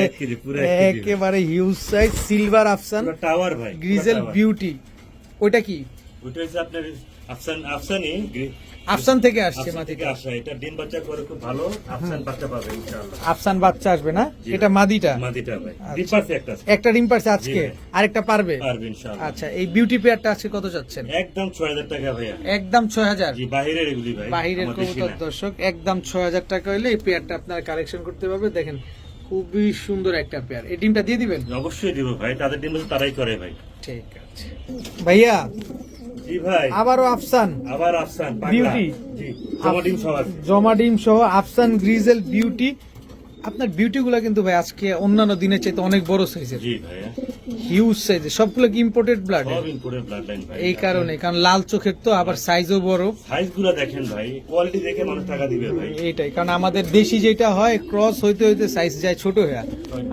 এক কেজি, পুরো এক কেজি। একেবারে হিউজ সাইজ সিলভার আফসান পুরো টাওয়ার ভাই, গ্রিজেল বিউটি। ওইটা কি? ওটা হচ্ছে আপনার আফসানি আফসান থেকে আসছে আফসান থেকে মাদিটা। আসা, এটা ডিম বাচ্চা করে খুব ভালো, আফসান বাচ্চা পাবে ইনশাআল্লাহ। আফসান বাচ্চা আসবে না, জি। এটা মাদিটা। মাদিটা ভাই আচ্ছা। ডিম পারছে একটা আছে। একটা ডিম পারছে আজকে, জি ভাই। আরেকটা পারবে। পারবে ইনশাআল্লাহ। আচ্ছা, এই বিউটি পেয়ারটা আজকে কত চাচ্ছেন? একদম 6000 টাকা ভাইয়া। একদম 6000। জি বাহিরের এগুলি ভাই, বাহিরের আমার দেশি কবুতর না। দর্শক, একদম 6000 টাকা হলে এই পেয়ারটা আপনারা কালেকশন করতে পারবে। দেখেন খুবই সুন্দর একটা পেয়ার। এই ডিমটা দিয়ে দিবেন? অবশ্যই দিব ভাই, তাদের ডিম বাচ্চা তারাই করে ভাই। ঠিক আছে ভাইয়া, জি ভাই, আবারও আফসান আবার আফসান পাগলা। বিউটি। জি জমা ডিম সহ আছে। জমা ডিম সহ আফসান গ্রিজেল বিউটি। আপনার বিউটি গুলা কিন্তু ভাই আজকে অন্যান্য দিনের চাইতে অনেক বড় সাইজের, জি ভাইয়া, হিউজ সাইজের, সবগুলো কি ইম্পোর্টেড ব্লাড? সব ইম্পোর্টেড ব্লাড লাইন ভাই। এই কারণে, কারণ লাল চোখের তো, আবার সাইজও বড়। সাইজ গুলো দেখেন ভাই, কোয়ালিটি দেখে মানুষ টাকা দিবে ভাই। এইটাই কারণ আমাদের দেশি যেটা হয় ক্রস হইতে হইতে সাইজ যায় ছোট হয়ে,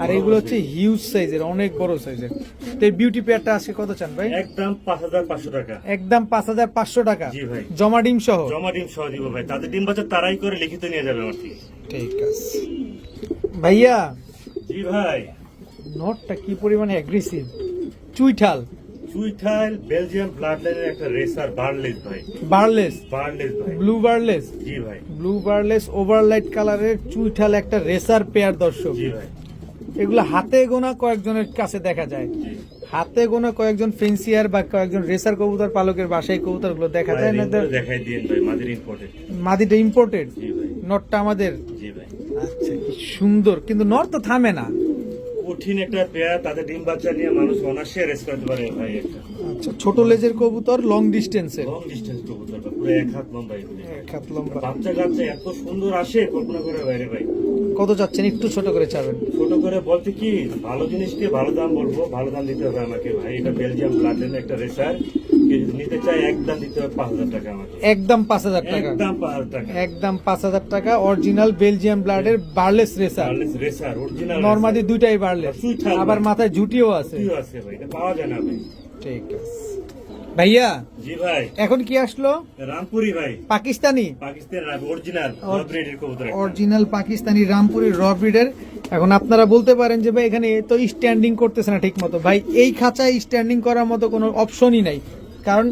আর এগুলো হচ্ছে হিউজ সাইজের, অনেক বড় সাইজের। তো এই বিউটি পেয়ারটা আজকে কত চান ভাই? একদম 5500 টাকা। একদম 5500 টাকা জি ভাই। জমা ডিম সহ। জমা ডিম সহ দিব ভাই, তাদের ডিম বাচ্চা তারাই করে লিখিত নিয়ে যাবে আমার থেকে। ঠিক আছে ভাইয়া, জি ভাই, নটটা কি পরিমাণে অ্যাগ্রেসিভ, চুইঠাল সুইঠাইল বেলজিয়াম ব্লাড লাইনের একটা রেসার বার্লেস ভাই। বার্লেস, বার্লেস ভাই, ব্লু বার্লেস, জি ভাই, ব্লু বার্লেস ওভারলাইট কালারের চুইঠাল একটা রেসার পেয়ার দর্শক। জি ভাই, এগুলো হাতে গোনা কয়েকজনের কাছে দেখা যায়, জি হাতে গোনা কয়েকজন ফেন্সিয়ার বা কয়েকজন রেসার কবুতর পালকের বাসায় কবুতর গুলো দেখা যায় না। ভাই, দেখাই দিন ভাই, মাদির ইম্পোর্টেড। মাদিটা ইম্পোর্টেড, জি ভাই, নটটা আমাদের। জি ভাই, আচ্ছা, কি সুন্দর, কিন্তু নট তো থামে না। কঠিন একটা পেয়ার, তাদের ডিম বাচ্চা নিয়ে মানুষ অনার্সে রেস করতে পারে ভাই। একটা আচ্ছা, ছোট লেজের কবুতর, লং ডিস্টেন্সের, লং ডিস্টেন্স কবুতর বা পুরো এক হাত লম্বা এগুলি। এক হাত লম্বা। বাচ্চা কাচ্চা এত সুন্দর আসে কল্পনা করে বাইরে ভাই। কত চাচ্ছেন? একটু ছোট করে চাবেন? ছোট করে বলতে কি, ভালো জিনিসকে ভালো দাম বলবো, ভালো দাম দিতে হবে আমাকে ভাই। এটা বেলজিয়াম ব্লাড লাইনের একটা রেসার, কেউ যদি নিতে চায় একদম দিতে হবে 5000 টাকা আমাকে। একদম 5000 টাকা, একদম 5000 টাকা। একদম 5000 টাকা। অরিজিনাল বেলজিয়াম ব্লাডের বার্লেস রেসার। বার্লেস racer original. নরমালি দুইটাই বার্লেস, সুইঠাল আবার মাথায় ঝুটিও আছে। কি আছে ভাই, এটা পাওয়া যায় না ভাই। ঠিক আছে ভাইয়া, জি ভাই, এখন কি আসলো? রামপুরি ভাই, পাকিস্তানি, পাকিস্তান অরিজিনাল ব্রিডের কবুতর একটা। অরিজিনাল পাকিস্তানি রামপুরি র ব্রিডের। এখন আপনারা বলতে পারেন যে ভাই এখানে তো স্ট্যান্ডিং করতেছে না ঠিক মতো। ভাই এই খাঁচায় স্ট্যান্ডিং করার মতো কোনো অপশনই নাই, কারণ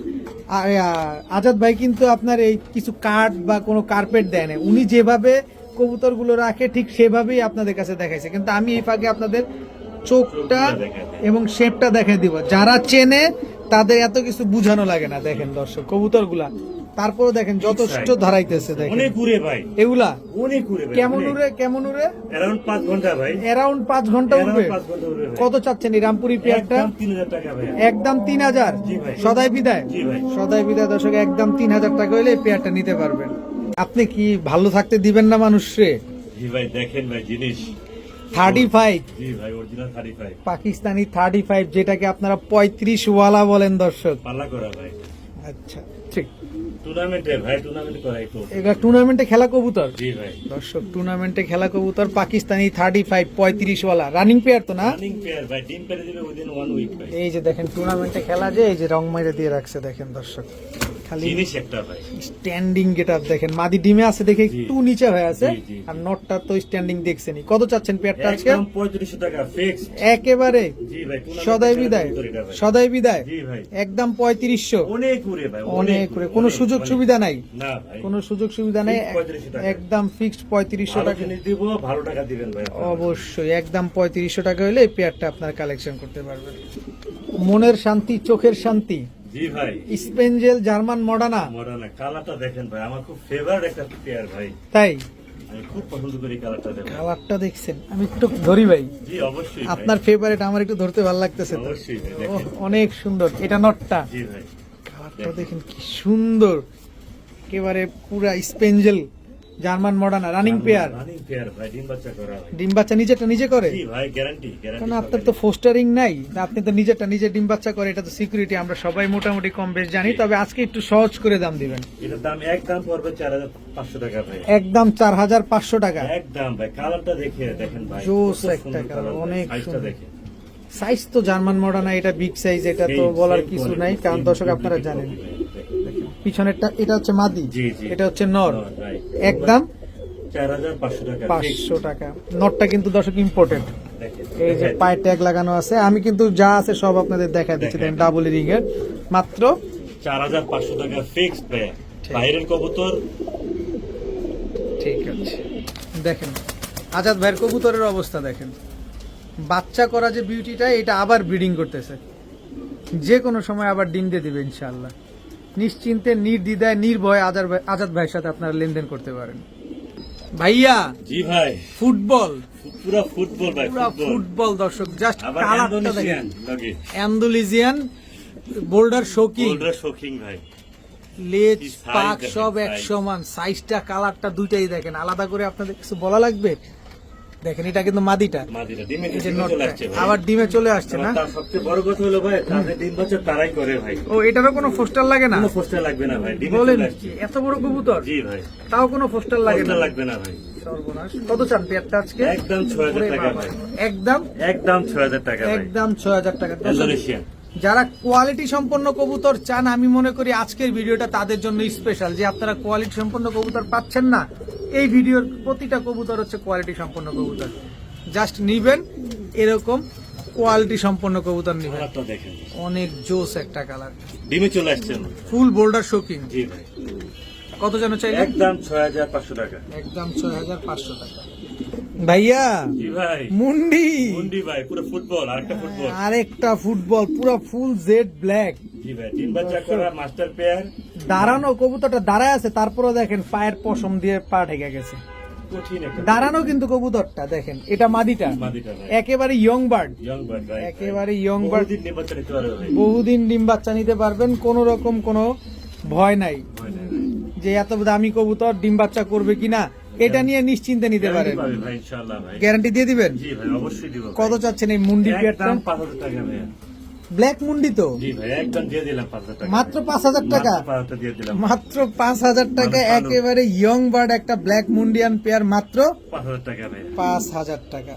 আজাদ ভাই কিন্তু আপনার এই কিছু কাঠ বা কোনো কার্পেট দেয় না, উনি যেভাবে কবুতরগুলো রাখে ঠিক সেভাবেই আপনাদের কাছে দেখাইছে। কিন্তু আমি এই ফাঁকে আপনাদের চোখটা এবং শেপটা দেখাই দিব, যারা চেনে তাদের এত কিছু বুঝানো লাগে না। দেখেন দর্শক কবুতরগুলা, তারপরে দেখেন যথেষ্ট ধরাইতেছে। দেখেন অনেক উড়ে ভাই, এগুলা অনেক উড়ে ভাই। কেমন উড়ে, কেমন উড়ে? অ্যারাউন্ড 5 ঘন্টা ভাই। অ্যারাউন্ড 5 ঘন্টা উঠবে। Around 5 ঘন্টা উড়বে ভাই। কত চাচ্ছেন এই রামপুরি পেয়ারটা? একদম 3000 টাকা ভাই। একদম 3000। জি ভাই। সদাই বিদায়, জি ভাই। সদাই বিদায় দর্শক, একদম 3000 টাকা হলে এই পেয়ারটা নিতে পারবেন। আপনি কি ভালো থাকতে দিবেন না মানুষরে? জি ভাই, দেখেন ভাই জিনিস 35 জি ভাই, অরিজিনাল 35 পাকিস্তানি 35, যেটাকে আপনারা 35 ওয়ালা বলেন দর্শক। পাল্লা করা ভাই। আচ্ছা ঠিক, টুর্নামেন্টে ভাই, টুর্নামেন্ট করাই তো। এটা টুর্নামেন্টে খেলা কবুতর জি ভাই, দর্শক, টুর্নামেন্টে খেলা কবুতর পাকিস্তানি 35 35 ওয়ালা রানিং পেয়ার তো না? রানিং পেয়ার ভাই, ডিম পেরে দিবে উইদিন 1 উইক ভাই। এই যে দেখেন টুর্নামেন্টে খেলা, যে এই যে রং মাইরে দিয়ে রাখছে দেখেন দর্শক, খালি জিনিস একটা ভাই। স্ট্যান্ডিং গেটআপ দেখেন। মাদি ডিমে আছে দেখে একটু নিচে হয়ে আছে, জি, জি। আর নটটা তো স্ট্যান্ডিং দেখছেনই। কত চাচ্ছেন পেয়ারটা আজকে? একদম 3500 টাকা ফিক্স। একেবারে জি ভাই, টুর্নামেন্টে সদাই খেলা বিদায়, কবুতর এটা ভাই। সদাই বিদায়, জি ভাই, একদম 3500। অনেক উড়ে ভাই, অনেক করে কোনো অনেক, সুযোগ অনেক। সুবিধা নাই, না ভাই, কোনো সুযোগ সুবিধা নেই, Fixed 3500 টাকা। একদম ফিক্সড 3500 ভালো টাকা। জিনিস দিব, ভালো টাকা দিবেন ভাই আপনারা। অবশ্যই একদম 3500 টাকা হলে এই পেয়ারটা আপনার কালেকশন করতে পারবেন। মনের শান্তি, চোখের শান্তি, জি ভাই, স্পেনজেল জার্মান মডানা। মডার্ন কালারটা দেখেন ভাই, আমার খুব ফেভারিট একটা পেয়ার ভাই। তাই আমি খুব পছন্দ করি কালারটা দেখেন। কালারটা দেখছেন? আমি একটু ধরি ভাই, জি অবশ্যই ভাই। আপনার ফেভারিট, আমার একটু ধরতে ভালো লাগতেছে তো। অবশ্যই ভাই, ওহ, দেখেন। অনেক সুন্দর। এটা নটটা, জি ভাই, কালারটা দেখেন কি সুন্দর, একেবারে পুরা স্পেনজেল German মডানা running pair. Running pair ভাই, ডিম বাচ্চা করা ভাই। ডিম বাচ্চা নিজেরটা নিজে করে? জি ভাই, গ্যারান্টি কারণ আপনার তো ফোস্টারিং নাই, আপনি তো নিজেরটা নিজে ডিম বাচ্চা করে, এটা তো সিকিউরিটি আমরা সবাই মোটামুটি কম বেশ জানি। তবে আজকে একটু সহজ করে দাম দিবেন। এটার দাম একদম পড়বে 4500 টাকা ভাই। একদম 4500 টাকা। একদম ভাই, কালারটা দেখে দেখেন ভাই, জোস কত একটা সুন্দর কালার, কালার, অনেক সাইজটা সুন্দর। দেখেন। সাইজ তো জার্মান মডার্না, এটা বিগ সাইজ, এটা তো Same, বলার same কিছু quality, নাই, কারণ same দর্শক quality আপনারা quality জানেন। ভাই, দেখেন। পিছনেরটা এটা হচ্ছে মাদি, জি, জি। এটা হচ্ছে নর। নর, right। একদম 4500 টাকা 500 টাকা। নটটা কিন্তু দর্শক ইম্পোর্টেড। দেখেন। এই যে পায়ে ট্যাগ লাগানো আছে, আমি কিন্তু যা আছে সব আপনাদের দেখা দিচ্ছি। দেখেন ডাবল রিং এর মাত্র 4,500 টাকা ফিক্সড ভাইয়া। ঠিক। বাইরের কবুতর ঠিক আছে, দেখেন আজাদ ভাইয়ের কবুতরের অবস্থা দেখেন, বাচ্চা করা যে বিউটিটা এটা আবার ব্রিডিং করতেছে, যে কোনো সময় আবার ডিম দিয়ে দিবে ইনশাআল্লাহ। নিশ্চিন্তে নির্দ্বিধায় নির্ভয়ে আজাদ ভাইয়ের সাথে আপনারা লেনদেন করতে পারেন। ভাইয়া জি ভাই, ফুটবল, পুরা ফুটবল ভাই, পুরা ফুটবল দর্শক, জাস্ট আবার কালারটা দেখেন, ইন্দোনেশিয়ান লগে অ্যান্ডালুজিয়ান বোল্ডার শোকিং, গোল্ডরা শোকিং ভাই। লেজ কি size পাক দেখেন, সব এক size। সমান, সাইজটা কালারটা দুইটাই দেখেন আলাদা করে, আপনাদের কিছু বলা লাগবে? দেখেন এটা কিন্তু মাদিটা, মাদিরা ডিমে এই যে ডিমে চলে নটটা আসছে ভাই। আবার ডিমে চলে আসছে না? আবার তার সবচেয়ে বড় কথা হলো ভাই, তাদের ডিম বাচ্চা তারাই করে ভাই, ও এটারও কোনো পোস্টার লাগে না? কোনো পোস্টার লাগবে না ভাই, ডিমে বলেন চলে কি? আসছে। এত বড় কবুতর জি ভাই, তাও কোনো পোস্টার লাগে না? পোস্টার লাগবে না ভাই। সর্বনাশ। কত চান পেয়ারটা আজকে? একদম 6,000 টাকা ওরে বাবা। ভাই, একদম একদম 6,000 টাকা ভাই। একদম 6,000 টাকা। দর্শক, ইন্দোনেশিয়ান যারা কোয়ালিটি সম্পন্ন কবুতর চান, আমি মনে করি আজকের ভিডিওটা তাদের জন্য স্পেশাল, যে আপনারা কোয়ালিটি সম্পন্ন কবুতর পাচ্ছেন না, এই ভিডিওর প্রতিটা কবুতর হচ্ছে কোয়ালিটি সম্পন্ন কবুতর, জাস্ট নিবেন এরকম কোয়ালিটি সম্পন্ন কবুতর নিবেন। কালারটা দেখেন, অনেক জোস একটা কালার, ডিমে চলে আসছে। ফুল বোল্ডার শোকিং। জি ভাই, কত যেন চাইলেন? একদম 6,500 টাকা। একদম 6,500 টাকা। ভাইয়া জি ভাই, মুন্ডি, মুন্ডি ভাই, পুরো ফুটবল, আরেকটা ফুটবল। আরেকটা ফুটবল, পুরো ফুল জেড ব্ল্যাক, জি ভাই, ডিম বাচ্চা করা মাস্টার পেয়ার, দাঁড়ানো কবুতরটা দাঁড়ায় আছে, তারপরে দেখেন পায়ের পশম দিয়ে পা ঢেকে গেছে, কঠিন একটা দাঁড়ানো কিন্তু কবুতরটা দেখেন, এটা মাদিটা, মাদিটা ভাই, একেবারে ইয়ং বার্ড, ইয়ং বার্ড ভাই, একেবারে ইয়ং বার্ড, বহুদিন ডিম বাচ্চা নিতে পারবে ভাই, বহুদিন ডিম বাচ্চা নিতে পারবেন, কোনো রকম কোনো ভয় নাই ভয় নেই ভাই। যে এত দামি কবুতর ডিম বাচ্চা করবে কিনা, এটা নিয়ে নিশ্চিন্তে নিতে পারেন। পাবে ভাই ইনশাআল্লাহ ভাই। গ্যারান্টি দিয়ে দিবেন? জি ভাই, অবশ্যই দিব ভাই। কত চাচ্ছেন এই মুন্ডি পেয়ারটা? একদম 5,000 টাকা ভাই। ব্ল্যাক মুন্ডি তো জি ভাই, একদম দিয়ে দিলাম 5,000 টাকা। মাত্র 5,000 টাকা, মাত্র 5,000 দিয়ে দিলাম। মাত্র 5,000 টাকা, মানে ভালো। একেবারে ইয়ং বার্ড একটা ব্ল্যাক মুন্ডিয়ান পেয়ার, মাত্র 5,000 টাকা ভাই। 5,000 টাকা।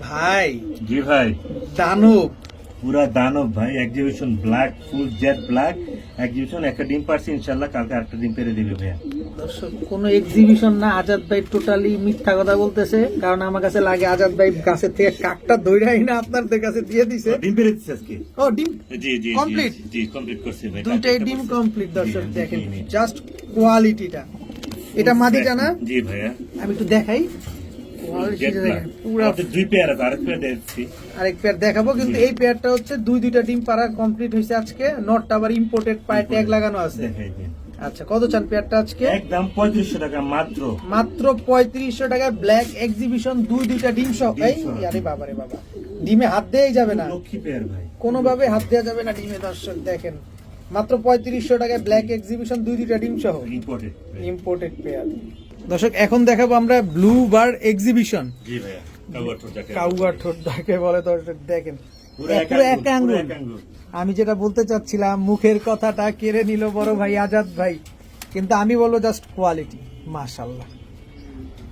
ভাই জি ভাই, দানব, পুরা দানব ভাই, exhibition black, full jet black exhibition, একটা ডিম পারছি ইনশাআল্লাহ, কালকে আরেকটা ডিম পেরে দিবে ভাইয়া। দর্শক কোনো এক্সিবিশন না, আজাদ ভাই টোটালি মিথ্যা কথা বলতেছে, কারণ আমার কাছে লাগে আজাদ ভাই গাছের থেকে কাকটা ধইরাই না আপনাদের কাছে দিয়ে দিছে। ডিম পেরে দিচ্ছে আজকে। ও ডিম জি জি Complete? জি কমপ্লিট করছি ভাই, দুইটাই কালকে ডিম করছি। কমপ্লিট। দর্শক জি, জি, দেখেন জি, জি। জাস্ট কোয়ালিটিটা, এটা মাদিটা না? জি ভাইয়া, আমি একটু দেখাই জেড কোয়ালিটিটা ব্ল্যাক। দেখেন, পুরা আমাদের দুই পেয়ার আছে, আরেক পেয়ার দেখছি। আরেক পেয়ার দেখাবো, কিন্তু জি। এই পেয়ারটা হচ্ছে দুইটা ডিম পাড়া কমপ্লিট হয়েছে আজকে, নটটা আবার ইম্পোর্টেড, পায়ে ট্যাগ লাগানো আছে। দেখাই দিন। আচ্ছা কত চান পেয়ারটা আজকে? একদম 3500 টাকা মাত্র। মাত্র 3500 টাকা, ব্ল্যাক এক্সিবিশন, দুইটা ডিম সহ। ডিম এই সহ। আরে বাবা রে বাবা, ডিমে হাত দেওয়াই যাবে না, লক্ষ্মী পেয়ার ভাই। কোনোভাবে হাত দেওয়া যাবে না ডিমে। দর্শক দেখেন মাত্র 3500 টাকায় ব্ল্যাক এক্সিবিশন, দুইটা ডিম সহ, ইম্পোর্টেড। Imported pair. দর্শক এখন দেখাবো আমরা ব্লু বার্ড এক্সিবিশন, জি ভাইয়া, কাউয়ার ঠোঁট যাকে কাউয়ার ঠোঁট যাকে বলে। দর্শক দেখেন পুরো পুরো এক এক আঙ্গুল। আঙ্গুল। আমি যেটা বলতে চাচ্ছিলাম, মুখের কথাটা কেড়ে নিল বড় ভাই আজাদ ভাই, কিন্তু আমি বলবো জাস্ট কোয়ালিটি, মাশাআল্লাহ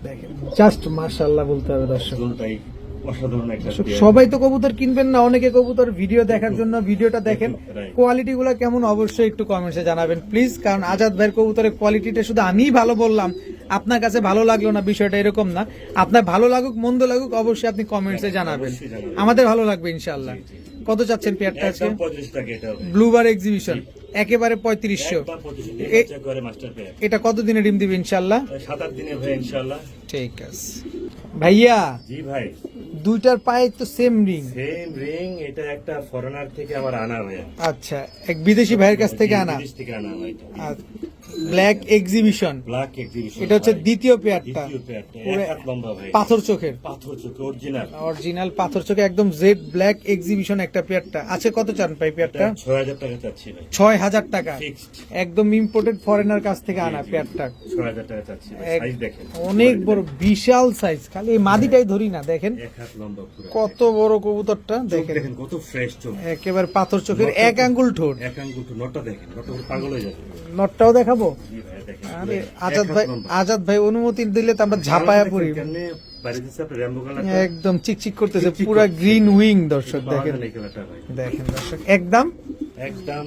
দেখেন, জাস্ট মাশাআল্লাহ বলতে হবে। দর্শক দুটোই অসাধারণ একটা পেয়ার। সবাই তো কবুতর কিনবেন না, অনেকে কবুতর ভিডিও দেখার জন্য ভিডিওটা দেখেন, Right. কোয়ালিটি গুলো কেমন অবশ্যই একটু কমেন্টসে জানাবেন প্লিজ, কারণ আজাদ ভাইয়ের কবুতরের কোয়ালিটিটা শুধু আমিই ভালো বললাম, আপনার কাছে ভালো লাগলো না বিষয়টা এরকম না, আপনার ভালো লাগুক মন্দ লাগুক অবশ্যই আপনি কমেন্টসে জানাবেন, অবশ্যই জানাবেন। আমাদের ভালো লাগবে ইনশাআল্লাহ। জি, কত চাচ্ছেন পেয়ারটা আজকে? একদম 35 টাকা এটা হবে। ব্লুবার এক্সিবিশন একেবারে 3500। একদম 35 টাকা এ- বাচ্চা করে মাস্টার পেয়ার। এটা কত দিনে ডিম দিবে ইনশাআল্লাহ? 7-8 দিনে ভাই ইনশাআল্লাহ। ঠিক আছে ভাইয়া, জি ভাই, দুইটার পায়ে তো সেম রিং। সেম রিং, এটা একটা ফরেনার থেকে আমার আনা ভাইয়া। আচ্ছা, এক বিদেশি ভাইয়ের কাছ থেকে আনা, বিদেশ থেকে আনা ভাই। ব্ল্যাক এক্সিবিশন, ব্ল্যাক এক্সিবিশন, এটা হচ্ছে দ্বিতীয় পেয়ারটা, দ্বিতীয় পেয়ারটা, পুরো এক হাত লম্বা ভাই, পাথর চোখের, পাথর চোখ অরিজিনাল। অরিজিনাল পাথর চোখে একদম জেড ব্ল্যাক এক্সিবিশন একটা পেয়ারটা আছে। কত চান ভাই পেয়ারটা? 6000 টাকা চাচ্ছি ভাই, 6,000 টাকা, ফিক্সড। একদম ইম্পোর্টেড ফরেনার কাছ থেকে আনা পেয়ারটা, 6000 টাকা চাচ্ছি ভাই, এক- সাইজ দেখেন অনেক বড় বিশাল সাইজ, খালি এই মাদিটাই ধরি না, দেখেন এক হাত লম্বা পুরো। কত বড় কবুতরটা, চোখ দেখেন দেখেন কত ফ্রেশ চোখ, একেবারে পাথর চোখের, এক আঙ্গুল ঠোঁট। এক আঙ্গুল নটটা দেখেন, নটটা পুরো পাগল হয়ে যাবে। নটটাও দেখাবো? জি ভাই দেখেন, আরে পুরো আজাদ এক হাত ভাই, লম্বা। আজাদ ভাই অনুমতি দিলে তো আমরা ঝাপায়া পড়ি, কেমনে বাইরে দিচ্ছে আপনার র্যাম্বো কালার, একদম চিকচিক করতেছে, চিকচিক পুরা করতেছে। Green wing. দর্শক দেখেন, এই কালারটা ভাই, দেখেন দর্শক একদম একদম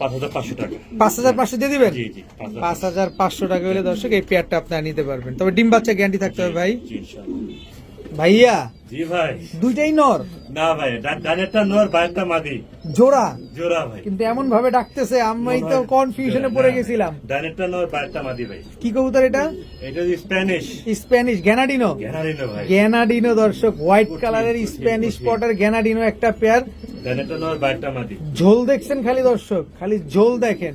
5500 টাকা। 5,500 দিয়ে দিবেন? জি জি 5,500 টাকা হলে দর্শক এই পেয়ারটা আপনারা নিতে পারবেন, তবে ডিম বাচ্চা গ্যারান্টি থাকতে হবে ভাই। জি ইনশাআল্লাহ। ভাইয়া জি ভাই। দুইটাই নর না ভাই, ডানেরটা নর, বাইরেরটা মাদি। জোড়া, জোড়া ভাই। কিন্তু এমন ভাবে ডাকতেছে আমি তো কনফিউশনে পড়ে গেছিলাম। ডানেরটা নর, বাইরেরটা মাদি ভাই। কি কবুতর এটা? এটা স্প্যানিশ। স্প্যানিশ গ্যানাডিনো। গ্যানারিনো ভাই। গ্যানাডিনো দর্শক, হোয়াইট কালারের কুচি, স্প্যানিশ কুচি। স্পটার গ্যানাডিনো একটা পেয়ার। ডানেরটা নর, বাইরেরটা মাদি। ঝোল দেখছেন খালি দর্শক, খালি ঝোল দেখেন,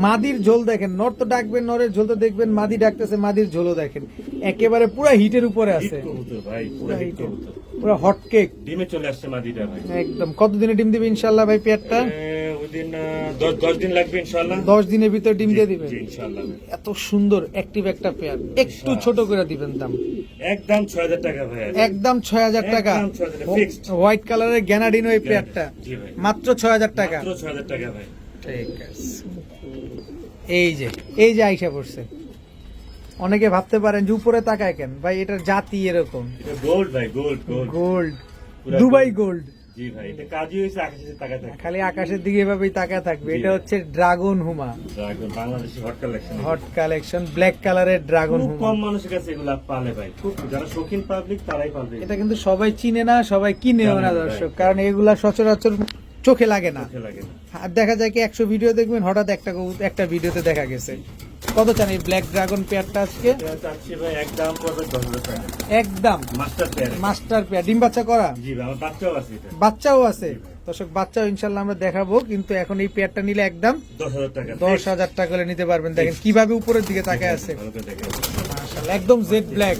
মাদির ঝোল দেখেন। নর তো ডাকবেন, নরের ঝোল তো দেখবেন, মাদি ডাকতেছে, মাদির ঝোলও দেখেন। একেবারে পুরা হিটের উপরে হিট আছে, কবুতর ভাই, পুরো পুরা হিট হিটের, কবুতর। পুরা হট কেক ডিমে চলে আসছে মাদিটা ভাই। একদম। কতদিনে ডিম দিবে ইনশাল্লাহ ভাই পেয়ারটা? ওইদিন 10 দিন লাগবে ইনশাআল্লাহ। 10 দিনের ভিতর ডিম দিয়ে দিবে। জি, ইনশাআল্লাহ ভাই। এত সুন্দর অ্যাক্টিভ একটা পেয়ার, একটু ছোট করে দিবেন দাম। একদম 6000 টাকা ভাই। একদম 6000 টাকা। একদম 6000 fixed। হোয়াইট কালারের গ্যানাডিনো এই পেয়ারটা জি ভাই। মাত্র 6000 টাকা। মাত্র 6000 টাকা ভাই। ঠিক আছে। এই যে আইসা পড়ছে। অনেকে ভাবতে পারেন যে উপরে তাকায় কেন ভাই, এটার জাতি এরকম। এটা গোল্ড ভাই, গোল্ড গোল্ড। গোল্ড, পুরা দুবাই gold। গোল্ড। জি ভাই, এটা কাজই হয়েছে আকাশের টাকা থাকে। খালি আকাশের দিকে এভাবেই তাকায় থাকবে। জি এটা ভাই। হচ্ছে ড্রাগন হুমা, dragon Bangladeshi hot collection. Hot collection, black কালারের ড্রাগন খুব হুমা। কম মানুষের কাছে এগুলা পালে ভাই, খুব যারা শৌখিন পাবলিক তারাই পাবে। এটা কিন্তু সবাই চিনে না, সবাই কিনেও না জানে না, দর্শক, right. কারণ এগুলা সচরাচর চোখে লাগে না। চোখে লাগে না। আর দেখা যায় কি 100 ভিডিও দেখবেন, হঠাৎ একটা ভিডিওতে দেখা গেছে। কত চান এই ব্ল্যাক ড্রাগন পেয়ারটা আজকে? এটা চাচ্ছি ভাই একদম পড়বে 10000 টাকা। একদম মাস্টার পেয়ার। মাস্টার পেয়ার, ডিম বাচ্চা করা, জি ভাই, আমার বাচ্চাও আছে এটা। বাচ্চাও আছে দর্শক, বাচ্চাও ইনশাল্লাহ আমরা দেখাবো। কিন্তু এখন এই পেয়ারটা নিলে একদম 10000 টাকা। 10,000 টাকা করে নিতে পারবেন। দেখেন কিভাবে উপরের দিকে তাকায় আছে, ভালো করে দেখেন। মাশাআল্লাহ, একদম জেড ব্ল্যাক,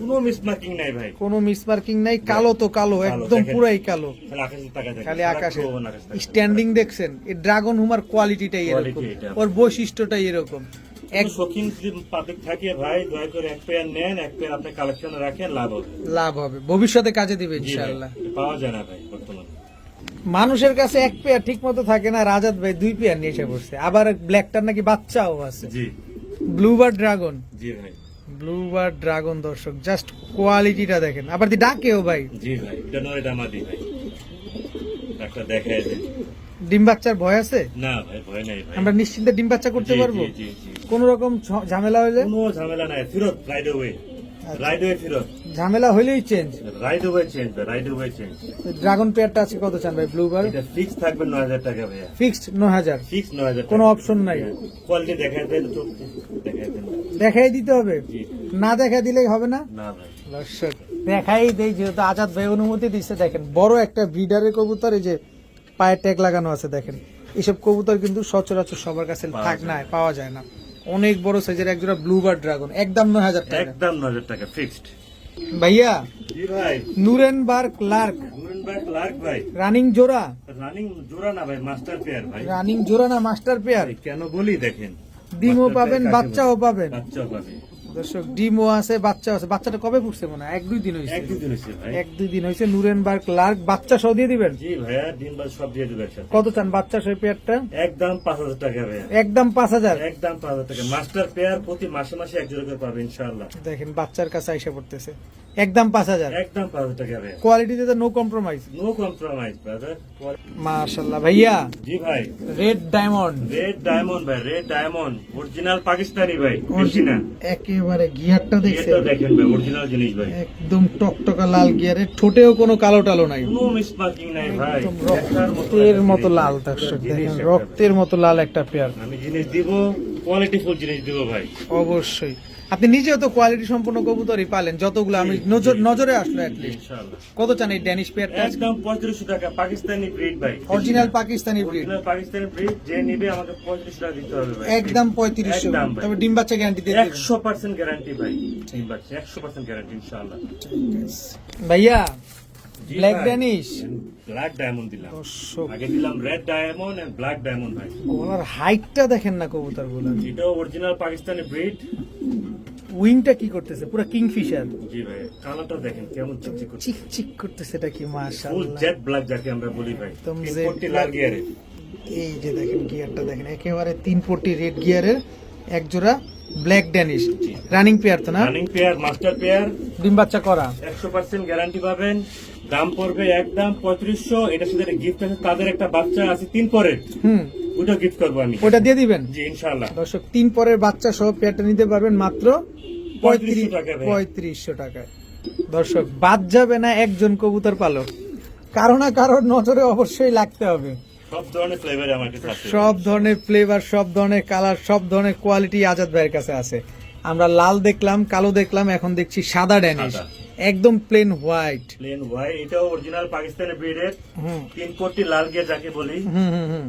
কোনো মিসমার্কিং নাই ভাই। কোনো মিসমার্কিং নাই। কালো তো কালো, একদম দেখেন। পুরাই কালো, খালি আকাশের টাকা থাকে। খালি আকাশে। সারাক্ষণ আকাশ থাকে। স্ট্যান্ডিং দেখছেন, এই ড্রাগন হুমার কোয়ালিটিটাই এরকম, Quality এটা। ওর বৈশিষ্ট্যটাই এরকম। এক কোনো শৌখিন যদি পাবলিক থাকে ভাই, দয়া করে এক পেয়ার নেন, এক পেয়ার আপনি কালেকশনে রাখেন, লাভ হবে। লাভ হবে, ভবিষ্যতে কাজে দিবে জি ভাই, ইনশাআল্লাহ। এটা পাওয়া যায় না ভাই বর্তমানে। মানুষের কাছে এক পেয়ার ঠিক মতো থাকে না, রাজাত ভাই 2 পেয়ার নিয়ে এসে পড়ছে। আবার ব্ল্যাকটার নাকি বাচ্চাও আছে, জি ব্লুবার ড্রাগন। জি ভাই। ব্লুবার ড্রাগন দর্শক, জাস্ট কোয়ালিটিটা দেখেন। আবার দি ডাকেও ভাই, জি ভাই, এটা নয়, এটা মাদি ভাই। একটা দেখায় দেন। ডিম বাচ্চার ভয় আছে? না ভাই, ভয় নাই ভাই। আমরা নিশ্চিন্তে ডিম বাচ্চা করতে জি, পারবো, জি, জি, জি। কোন রকম ঝামেলা হইলে? কোনো ঝামেলা নাই, ফিরত রাইড ওয়ে। রাইড ওয়ে ফিরত। ঝামেলা হইলেই change. Ride way change, ride way change. Dragon পেয়ারটা আছে কত চান ভাই ব্লুবার? এটা ফিক্স থাকবে 9000 টাকা ভাইয়া। ফিক্সড 9000, ফিক্স 9000 কোনো অপশন নাই? কোয়ালিটি দেখায় দেন, চোখ দেখায় দেন। দেখাই দিতে হবে, জি। না দেখা দিলেই হবে না না ভাই। দর্শক। দেখাই দেই, যেহেতু আজাদ ভাই অনুমতি দিচ্ছে। দেখেন বড় একটা ব্রিডারের কবুতর, এই যে পায়ে ট্যাগ লাগানো আছে দেখেন। এইসব কবুতর কিন্তু সচরাচর সবার কাছে পাওয়া যায় না। অনেক বড় সাইজের একজোড়া ব্লুবার ড্রাগন, একদম 9000 টাকা। একদম 9000 টাকা ফিক্সড। ভাইয়া জি ভাই। নুরেনবার্গ লার্ক নুরেনবার্গ লার্ক ভাই। রানিং জোড়া, রানিং জোড়া না ভাই, মাস্টার পেয়ার ভাই। রানিং জোড়া না মাস্টার পেয়ার? কেন বলি দেখেন, ডিমও মাস্টার পাবেন, পেয়ার কাকে বাচ্চাও বলে? পাবেন বাচ্চাও পাবে। দর্শক। ডিমও আছে, বাচ্চাও আছে। বাচ্চাটা কবে ফুটছে মনে হয়? 1-2 দিন হয়েছে, 1-2 দিন হয়েছে ভাই। 1-2 দিন হয়েছে। নুরেনবার্গ লার্ক বাচ্চা সহ দিয়ে দিবেন? জি ভাইয়া, ডিম বাজ সব দিয়ে দেবে একসাথে। কত চান বাচ্চা সহ পেয়ারটা? একদম 5000 টাকা ভাইয়া। একদম 5000। একদম 5000 টাকা। মাস্টার পেয়ার প্রতি মাসে মাসে এক জোড়া করে পাবে ইনশাআল্লাহ। দেখেন বাচ্চার কাছে আইসা পড়তেছে, একদম 5000। একদম 5000 টাকা ভাইয়া। কোয়ালিটিতে তো no compromise. No compromise brother. মাশাআল্লাহ ভাইয়া, জি ভাই। রেড ডায়মন্ড, রেড ডায়মন্ড ভাই, রেড ডায়মন্ড অরিজিনাল পাকিস্তানি ভাই, বেশি না। একেবারে গিয়ারটা দেখছেন, এটা দেখেন ভাই, অরিজিনাল জিনিস ভাই। একদম টকটকা লাল গিয়ারের, ঠোঁটেও কোনো কালো টালো নাই, কোনো মিসমার্কিং নাই ভাই। একদম দেখার রক্তের একটা মতো জিনিস। লাল দর্শক। জিনিস দেখেন একটা রক্তের মতো লাল একটা পেয়ার। আমি জিনিস দিব, কোয়ালিটিফুল জিনিস দিব ভাই। অবশ্যই আপনি নিজেও তো কোয়ালিটি সম্পন্ন কবুতরই পালেন, যতগুলো আমি নজরে আসলো অ্যাটলিস্ট। ইনশাআল্লাহ। কত চান এই ড্যানিশ পেয়ারটা? একদম 3500 টাকা, পাকিস্তানি ব্রিড ভাই। Original Pakistani breed, original Pakistani breed. যে নিবে আমাকে 3500 টাকা দিতে হবে ভাই। একদম 3500। একদম ভাই। তবে ডিম বাচ্চা গ্যারান্টি দিয়ে দিবেন 100% গ্যারান্টি ভাই। ঠিক আছে, 100% গ্যারান্টি ইনশাআল্লাহ। ভাইয়া। জি ব্ল্যাক ভাই। ড্যানিশ ব্ল্যাক ডায়মন্ড দিলাম, দর্শক, আগে দিলাম red diamond and black diamond ভাই। গলার হাইটটা দেখেন না কবুতর গুলো, এটাও অরিজিনাল পাকিস্তানি ব্রিড। উইংটা কি করতেছে, পুরো কিংফিশার, জি ভাই, কালারটা দেখেন কেমন চিকচিক করছে। চিক চিক করতেছে। এটা কি ফুল মাশাআল্লাহ, জেড ব্ল্যাক যাকে আমরা বলি ভাই। একদম 3 jet পট্টি black। লাল গিয়ারে। এই যে দেখেন গিয়ারটা দেখেন, একেবারে 3 পট্টি রেড গিয়ারের এক জোড়া ব্ল্যাক ড্যানিশ। রানিং পেয়ার তো না? Running pair, master pair. ডিম বাচ্চা করা, 100% গ্যারান্টি পাবেন। দাম পড়বে একদম 3500। এটার সাথে গিফট আছে, তাদের একটা বাচ্চা আছে 3 পরের, ওটা গিফট করবো আমি। ওটা দিয়ে দিবেন জি ইনশাআল্লাহ। দর্শক। 3 পরের বাচ্চা সহ পেয়ারটা নিতে পারবেন মাত্র 3500 টাকা ভাই। 3500 টাকায়। দর্শক বাদ যাবে না একজন কবুতর পালক, কারো না কারোর নজরে অবশ্যই লাগতে হবে। সব ধরনের ফ্লেভার আমার কাছে আছে। সব ধরনের ফ্লেভার, সব ধরনের কালার, সব ধরনের কোয়ালিটি আজাদ ভাইয়ের কাছে আছে। আমরা লাল দেখলাম, কালো দেখলাম, এখন দেখছি সাদা ড্যানিশ, সাদা। একদম প্লেন হোয়াইট। প্লেন হোয়াইট, এটাও অরিজিনাল পাকিস্তানি ব্রিডের হুম 3 কোটি লাল গিয়ে যাকে বলি। হুম হুম হুম।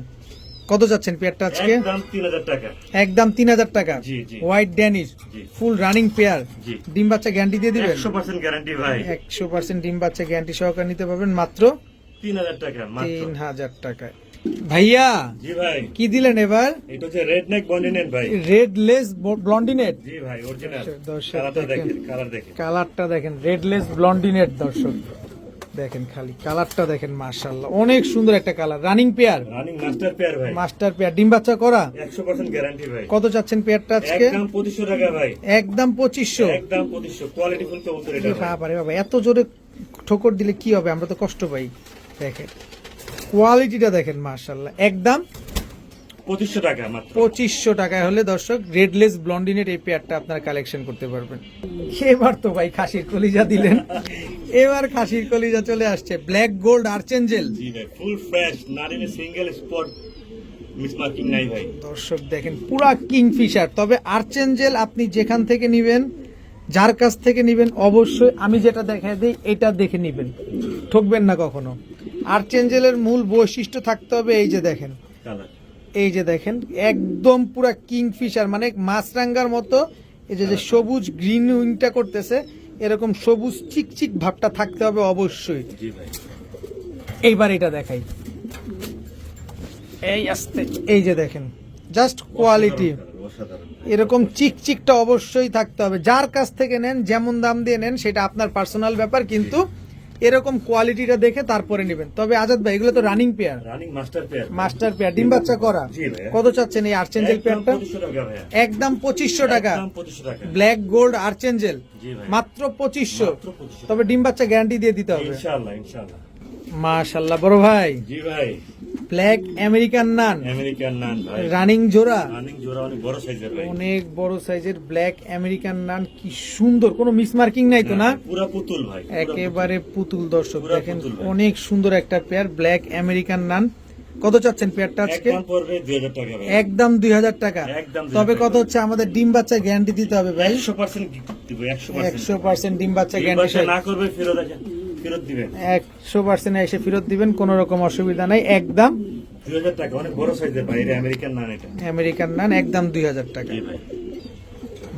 কত যাচ্ছেন পেয়ারটা আজকে? একদম 3000 টাকা। একদম 3000 টাকা। জি, জি। হোয়াইট ড্যানিশ, জি। Full running pair. জি। ডিম বাচ্চা গ্যারান্টি দিয়ে দিবেন? 100% গ্যারান্টি ভাই। 100% ডিম বাচ্চা গ্যারান্টি সহকারে নিতে পারবেন মাত্র 3000 টাকা মাত্র। 3000 টাকায়। ভাইয়া জি ভাই, কি দিলেন এবার? এটা হচ্ছে রেড নেক বন্ডিনেট ভাই। Red less ব্লন্ডিনেট। জি ভাই, অরিজিনাল। দর্শক কালারটা দেখেন। দেখেন, কালার দেখেন। কালারটা দেখেন, রেড লেস ব্লন্ডিনেট। দর্শক দেখেন খালি কালারটা দেখেন, মাশাআল্লাহ অনেক সুন্দর একটা colour. Running pair, running master pair ভাই। মাস্টার পেয়ার, ডিম বাচ্চা করা। 100% গ্যারান্টি ভাই। কত চাচ্ছেন পেয়ারটা আজকে? একদম 2500 টাকা ভাই। একদম 2500। একদম 2500 কোয়ালিটি ফুল কবুতর এটা ভাই। বাবা রে বাবা, এত জোরে ঠোকর দিলে কি হবে, আমরা তো কষ্ট পাই। দেখেন কোয়ালিটিটা দেখেন, মাশাআল্লাহ। একদম 2500 টাকা মাত্র। 2500 টাকায় হলে দর্শক রেডলেস ব্লন্ডিনেট এই পেয়ারটা আপনারা কালেকশন করতে পারবেন। এবার তো ভাই খাসির কলিজা দিলেন, এবার খাসির কলিজা চলে আসছে। Black gold archangel. জি ভাই, full fresh, not in single spot mismarking নাই ভাই। দর্শক দেখেন পুরা কিংফিশার। তবে আর্চেঞ্জেল আপনি যেখান থেকে নিবেন, যার কাছ থেকে নিবেন, অবশ্যই আমি যেটা দেখাই দিই এটা দেখে নিবেন, ঠকবেন না কখনো। আর্চেঞ্জেলের মূল বৈশিষ্ট্য থাকতে হবে এই যে দেখেন, কালার এই যে দেখেন একদম পুরা কিংফিশার, মানে মাছরাঙ্গার মতো এই যে সবুজ গ্রিন উইংটা করতেছে, এরকম সবুজ চিকচিক ভাবটা থাকতে হবে অবশ্যই। জি ভাই। এইবার এটা দেখাই, এই আস্তে, এই যে দেখেন জাস্ট কোয়ালিটি, অসাধারণ। এরকম চিকচিকটা অবশ্যই থাকতে হবে। যার কাছ থেকে নেন, যেমন দাম দিয়ে নেন, সেটা আপনার পার্সোনাল ব্যাপার, কিন্তু এরকম কোয়ালিটিটা দেখে তারপরে নেবেন। তবে আজাদ ভাই এগুলো তো running pair, running master pair. Master pair, ডিম বাচ্চা করা। জি ভাইয়া। কত চাচ্ছেন এই আর্চেঞ্জেল পেয়ারটা? 2500 টাকা ভাইয়া। একদম 2500 টাকা। একদম 2500 টাকা। ব্ল্যাক গোল্ড আর্চেঞ্জেল জি ভাই। মাত্র 2500। মাত্র 2500। তবে ডিম বাচ্চা গ্যারান্টি দিয়ে দিতে হবে। ইনশাআল্লাহ, ইনশাআল্লাহ। মাশাআল্লাহ বড় ভাই, জি ভাই। ব্ল্যাক আমেরিকান নান, আমেরিকান নান ভাই। রানিং জোড়া, রানিং জোড়া, অনেক বড় সাইজের ভাই। অনেক বড় সাইজের ব্ল্যাক আমেরিকান নান। কি সুন্দর, কোনো মিস মার্কিং নাই তো না? পুরা পুতুল ভাই, পুরা একেবারে পুতুল। দর্শক পুরা দেখেন পুতুল ভাই। অনেক সুন্দর একটা পেয়ার ব্ল্যাক আমেরিকান নান। কত চাচ্ছেন পেয়ারটা পুতুল। আজকে? একদম পড়বে 2000 টাকা ভাই। একদম 2000 টাকা। একদম 2000 তবে টাকা। কত হচ্ছে, আমাদের ডিম বাচ্চা গ্যারান্টি দিতে হবে ভাই। 100% গিফট দিব, 100%। 100% ডিম বাচ্চা এই গ্যারান্টি, বাচ্চা না করবে ফেরত আছে, ফেরত দিবেন। 100% এসে ফেরত দিবেন, কোনো রকম অসুবিধা নাই। একদম 2000 টাকা, অনেক বড় সাইজের ভাই। এটা আমেরিকান নান এটা। আমেরিকান নান একদম 2000 টাকা। জি ভাই।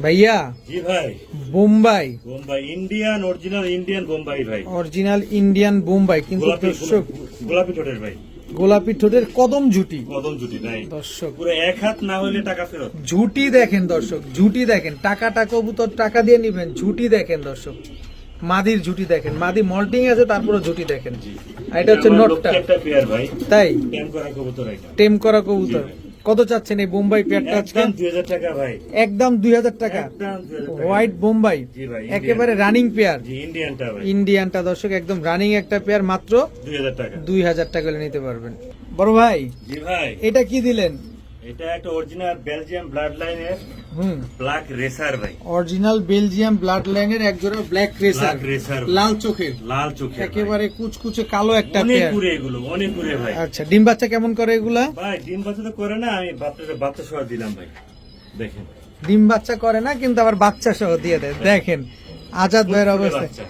ভাইয়া জি ভাই। Bombay, Bombay Indian, original Indian Bombay ভাই। অরিজিনাল ইন্ডিয়ান বোম্বাই, কিন্তু গোলাপি, দর্শক গোলাপি ঠোঁটের ভাই। গোলাপি ঠোঁটের কদম ঝুটি। কদম জুটি নাই দর্শক পুরো এক হাত না হলে টাকা ফেরত। ঝুটি দেখেন দর্শক, ঝুটি দেখেন। টাকাটা কবুতর টাকা দিয়ে নিবেন, ঝুটি দেখেন দর্শক। মাদির ঝুটি দেখেন, মাদি মল্টিং আছে, তারপরে ঝুটি দেখেন। আর এটা হচ্ছে আমার নটটা, লক্ষ্যে একটা পেয়ার ভাই। তাই টেম করা কবুতর এটা। টেম করা কবুতর। জি ভাই। কত চাচ্ছেন এই বোম্বাই পেয়ারটা আজকে? একদম 2000 টাকা ভাই। একদম 2000 টাকা। একদম 2000 টাকা। হোয়াইট বোম্বাই, জি ভাই, একেবারে রানিং পেয়ার। জি ইন্ডিয়ানটা ভাই। ইন্ডিয়ানটা দর্শক একদম রানিং একটা পেয়ার, মাত্র 2000 টাকা। 2000 টাকা হলে নিতে পারবেন। বড় ভাই জি ভাই। এটা কি দিলেন? এটা একটা অরিজিনাল বেলজিয়াম ব্লাড লাইনের হুম, ব্ল্যাক রেসার ভাই। অরিজিনাল বেলজিয়াম ব্লাড লাইনের একজোড়া ব্ল্যাক রেসার, ব্ল্যাক রেসার, লাল চোখের, লাল চোখে একেবারে কুচকুচে কালো একটা অনেক পেয়ার। পুরে এগুলো, অনেক পুরে ভাই। আচ্ছা, ডিম বাচ্চা কেমন করে এগুলা? ভাই ডিম বাচ্চা তো করে না, আমি বাচ্চা সহ দিলাম ভাই। দেখেন ডিম বাচ্চা করে না, কিন্তু আবার বাচ্চা সহ দিয়ে দেয়। দেখেন আজাদ ভাইয়ের ফুটফুটে অবস্থা, বাচ্চা।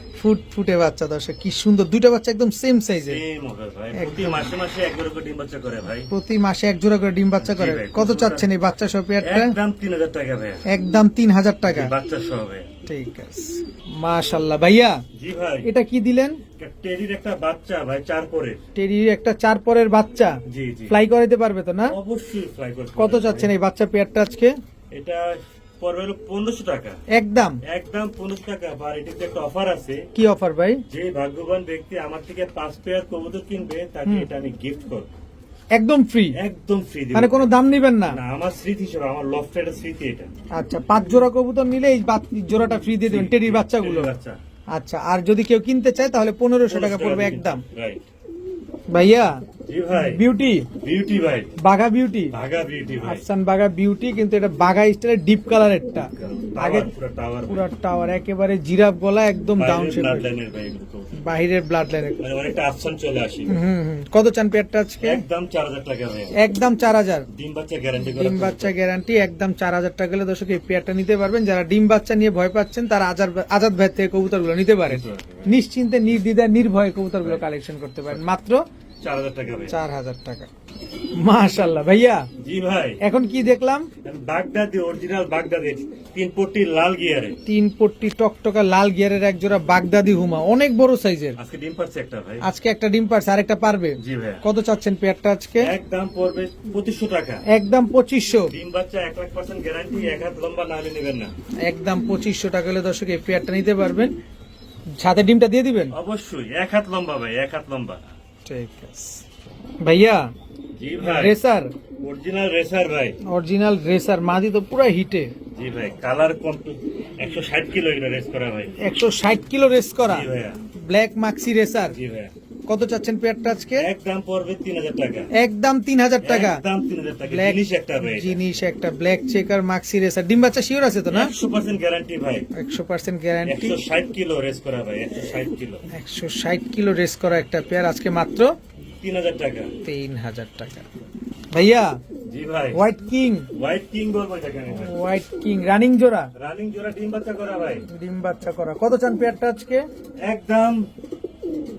ফুটে বাচ্চা। দর্শক কি সুন্দর, দুইটা বাচ্চা একদম সেম সাইজের। সেম হবে ভাই। প্রতি মাসে মাসে একবার করে ডিম বাচ্চা করে ভাই। প্রতি মাসে এক জোড়া করে ডিম বাচ্চা করে। জি ভাই, কত খুব চাচ্ছেন এই বাচ্চা সহ পেয়ারটা? একদম 3000 টাকা ভাই। একদম 3000 টাকা। বাচ্চা সহ ভাই। ঠিক আছে, মাশাআল্লাহ। ভাইয়া জি ভাই। এটা কি দিলেন? টেরির একটা বাচ্চা ভাই, 4 পরে। টেরির একটা 4 পরের বাচ্চা, জি জি। ফ্লাই করাইতে পারবে তো না? অবশ্যই ফ্লাই করতে কত পারবে চাচ্ছেন ভাই। এই বাচ্চা পেয়ারটা আজকে? এটা পড়বে হলো 1500 টাকা। একদম। একদম 1500 টাকা। আর এটাতে একটা অফার আছে। কি অফার ভাই? যে ভাগ্যবান ব্যক্তি আমার থেকে 5 পেয়ার কবুতর কিনবে তাকে এটা আমি গিফট করব। একদম ফ্রি, একদম ফ্রি দিব। মানে কোনো দাম নিবেন না? না, আমার স্মৃতি হিসেবে, আমার লফটের স্মৃতি এটা। আচ্ছা, 5 জোড়া কবুতর নিলে এই জোড়াটা ফ্রি দিয়ে দেবেন, টেরির বাচ্চাগুলো। টেরির বাচ্চা। আচ্ছা, আর যদি কেউ কিনতে চায় তাহলে 1500 টাকা পড়বে একদম। রাইট। ভাইয়া জি ভাই বিউটি, বিউটি ভাই বাঘা বিউটি, ভাগা বিউটি ভাই আফসান বাঘা বিউটি, কিন্তু এটা বাঘা স্টাইলের ডিপ কালারেরটা। আগে পুরো টাওয়ার পুরা টাওয়ার একেবারে জিরাফ গলা, একদম ডাউন শেপ, ব্লাড লাইনের ভাই এগুলো কবুতর। বাহিরের ব্লাড লাইনের। মানে অনেকটা আফসান চলে আসি। কত চান পেয়ারটা আজকে? একদম 4000 টাকা ভাই। একদম 4000। ডিম বাচ্চা গ্যারান্টি করা। ডিম বাচ্চা গ্যারান্টি, একদম 4000 টাকা হলে দর্শক এই পেয়ারটা নিতে পারবেন। যারা ডিম বাচ্চা নিয়ে ভয় পাচ্ছেন তারা আজাদ ভাই থেকে কবুতরগুলো নিতে পারেন। নিশ্চিন্তে নির্দ্বিধায় নির্ভয়ে কবুতরগুলো কালেকশন করতে পারেন মাত্র 4000 টাকা ভাই। 4000 টাকা। মাশাআল্লাহ ভাইয়া, জি ভাই এখন কি দেখলাম? বাগদাদি অরিজিনাল বাগদাদি 3 পট্টি লাল গিয়ারে। 3 পট্টি টকটকা লাল গিয়ারের এক জোড়া বাগদাদি হুমা, অনেক বড় সাইজের। আজকে ডিম পারছে একটা ভাই। আজকে একটা ডিম পারছে, আরেকটা পারবে। জি ভাই। কত চাচ্ছেন পেয়ারটা আজকে? একদম পড়বে 2500 টাকা। একদম 2500। ডিম বাচ্চা 100% গ্যারান্টি, এক হাত লম্বা না হলে নেবেন না। একদম 2500 টাকা হলে দর্শক এই পেয়ারটা নিতে পারবেন। সাথে ডিমটা দিয়ে দিবেন? অবশ্যই এক হাত লম্বা ভাই, এক হাত লম্বা। ঠিক আছে ভাইয়া। জি ভাই রেসার, অরিজিনাল রেসার ভাই। অরিজিনাল রেসার মাদি তো পুরো হিটে। জি ভাই কালার কমপ্লিট 160 কিলো এটা রেস করা ভাই। 160 কিলো রেস করা জি ভাইয়া। Black Maksi racer. জি ভাইয়া। কত চাচ্ছেন পেয়ারটা আজকে? একদম পড়বে 3000 টাকা। একদম 3000 টাকা। একদম 3000 টাকা। ব্ল্যাক জিনিস একটা ভাই। জিনিস একটা ব্ল্যাক চেকার মাক্সি রেসার। ডিম বাচ্চা শিওর আছে তো না? 100% গ্যারান্টি ভাই। 100% গ্যারান্টি। 160 কিলো রেস করা ভাই, 160 কিলো। 160 কিলো রেস করা একটা পেয়ার আজকে মাত্র 3000 টাকা। 3000 টাকা। ভাইয়া জি ভাই। হোয়াইট কিং, হোয়াইট কিং বলবো এটাকে আমি ভাই। হোয়াইট কিং রানিং জোড়া, রানিং জোড়া ডিম বাচ্চা করা ভাই। ডিম বাচ্চা করা। কত চান পেয়ারটা আজকে? একদম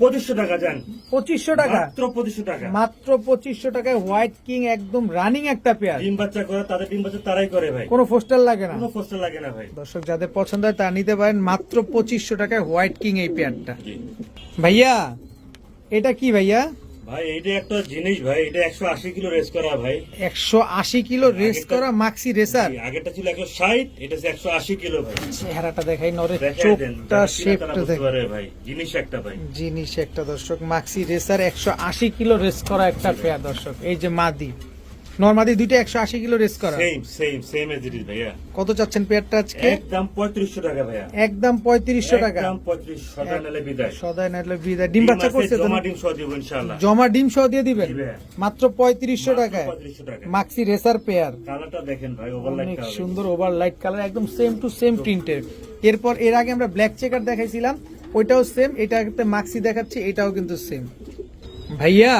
2500 টাকা জান। 2500 টাকা। মাত্র 2500 টাকা। মাত্র 2500 টাকায় হোয়াইট কিং একদম রানিং একটা পেয়ার। ডিম বাচ্চা করে তাদের ডিম বাচ্চা তারাই করে ভাই। কোনো পোস্টার লাগে না। কোনো কষ্ট লাগে না ভাই। দর্শক যাদের পছন্দ হয় তা নিতে পারেন মাত্র 2500 টাকায় হোয়াইট কিং এই পেয়ারটা। জি। ভাইয়া এটা কি ভাইয়া? ভাই এইটা একটা জিনিস ভাই, এটা 180 কিলো রেস করা ভাই। 180 কিলো রেস করা মাক্সি রেসার। আগেরটা ছিল 160, এটা হচ্ছে 180 কিলো ভাই। চেহারাটা দেখাই, নরে দেখাই দেন, চোখটা যারা কিনা তারা শেপটা বুঝতে দেখ, পারে ভাই। জিনিস একটা ভাই। জিনিস একটা দর্শক। মাক্সি রেসার 180 কিলো রেস করা একটা পেয়ার দর্শক। এই যে মাদি নরমাদি দুইটা 180 কিলো রেস করা। সেম এজ ইট ইজ ভাইয়া। কত চাচ্ছেন পেয়ারটা আজকে? একদম 3500 টাকা ভাইয়া। একদম 3500 টাকা। একদম 35, সদা নালে বিদায়। সদাই নাইলে বিদায়। ডিম বাচ্চা করছে তো? জমা ডিম সহ দিব ইনশাআল্লাহ। জমা ডিম সহ দিয়ে দিবেন দিবে। মাত্র 3500 টাকায়। 3500 টাকা। মাক্সি রেসার পেয়ার কালারটা দেখেন ভাই, ওভারলাইট অনেক কালার। সুন্দর ওভার লাইট কালার, একদম সেম টু সেম প্রিন্টের। এরপর এর আগে আমরা ব্ল্যাক চেকার দেখাইছিলাম, ওইটাও সেম। এটা একটা মাক্সি দেখাচ্ছি, এটাও কিন্তু সেম। ভাইয়া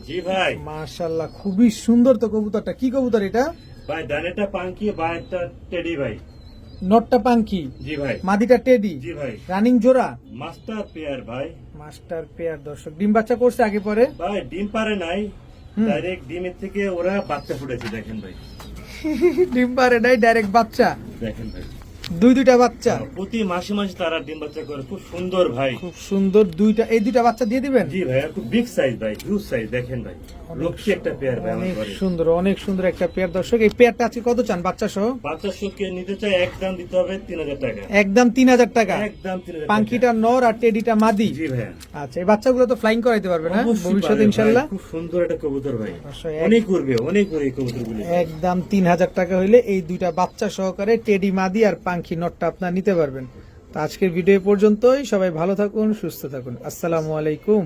জি ভাই। মাশাআল্লাহ খুবই সুন্দর তো কবুতরটা। কি কবুতর এটা? ভাই ডানেটা পাঙ্কি, বাঁটা টেডি ভাই। নটটা পাঙ্কি, জি ভাই। মাদিটা টেডি, জি ভাই। রানিং জোড়া, মাস্টার পেয়ার ভাই। মাস্টার পেয়ার দর্শক। ডিম বাচ্চা করছে আগে পরে? ভাই ডিম পারে নাই, ডাইরেক্ট ডিমের থেকে ওরা বাচ্চা ফুটেছে দেখেন ভাই। ডিম পারে নাই, ডাইরেক্ট বাচ্চা। দেখেন ভাই দুইটা বাচ্চা প্রতি মাসে মাসে তারা ডিম বাচ্চা করে, খুব সুন্দর ভাই। খুব সুন্দর। এই দুইটা বাচ্চা দিয়ে দিবেন? জি ভাই, খুব বিগ সাইজ ভাই, হিউজ সাইজ। দেখেন ভাই লক্ষ্মী একটা পেয়ার ভাই আমার অনেক ঘরে। সুন্দর, অনেক সুন্দর একটা পেয়ার দর্শক। এই পেয়ারটা আজকে কত চান বাচ্চা সহ? বাচ্চা শোকে নিতে চাই, একদম দিতে হবে 3000 টাকা। একদম 3000 টাকা। একদম 3000 টাকা। পাঙ্কিটা নর আর টেডিটা মাদি। জি ভাই। আচ্ছা, এই বাচ্চাগুলো তো ফ্লাইং করাইতে পারবে না অবশ্যই ভবিষ্যতে পারে ইনশাআল্লাহ? ভাই, খুব সুন্দর একটা কবুতর ভাই। অবশ্যই। অনেক উড়বে, অনেক উড়ে এই কবুতরগুলো। একদম 3000 টাকা হইলে এই দুইটা বাচ্চা সহকারে টেডি মাদি আর পাঙ্কি নটটা আপনার নিতে পারবেন। তো আজকের ভিডিও পর্যন্তই। সবাই ভালো থাকুন, সুস্থ থাকুন। আসসালামু আলাইকুম।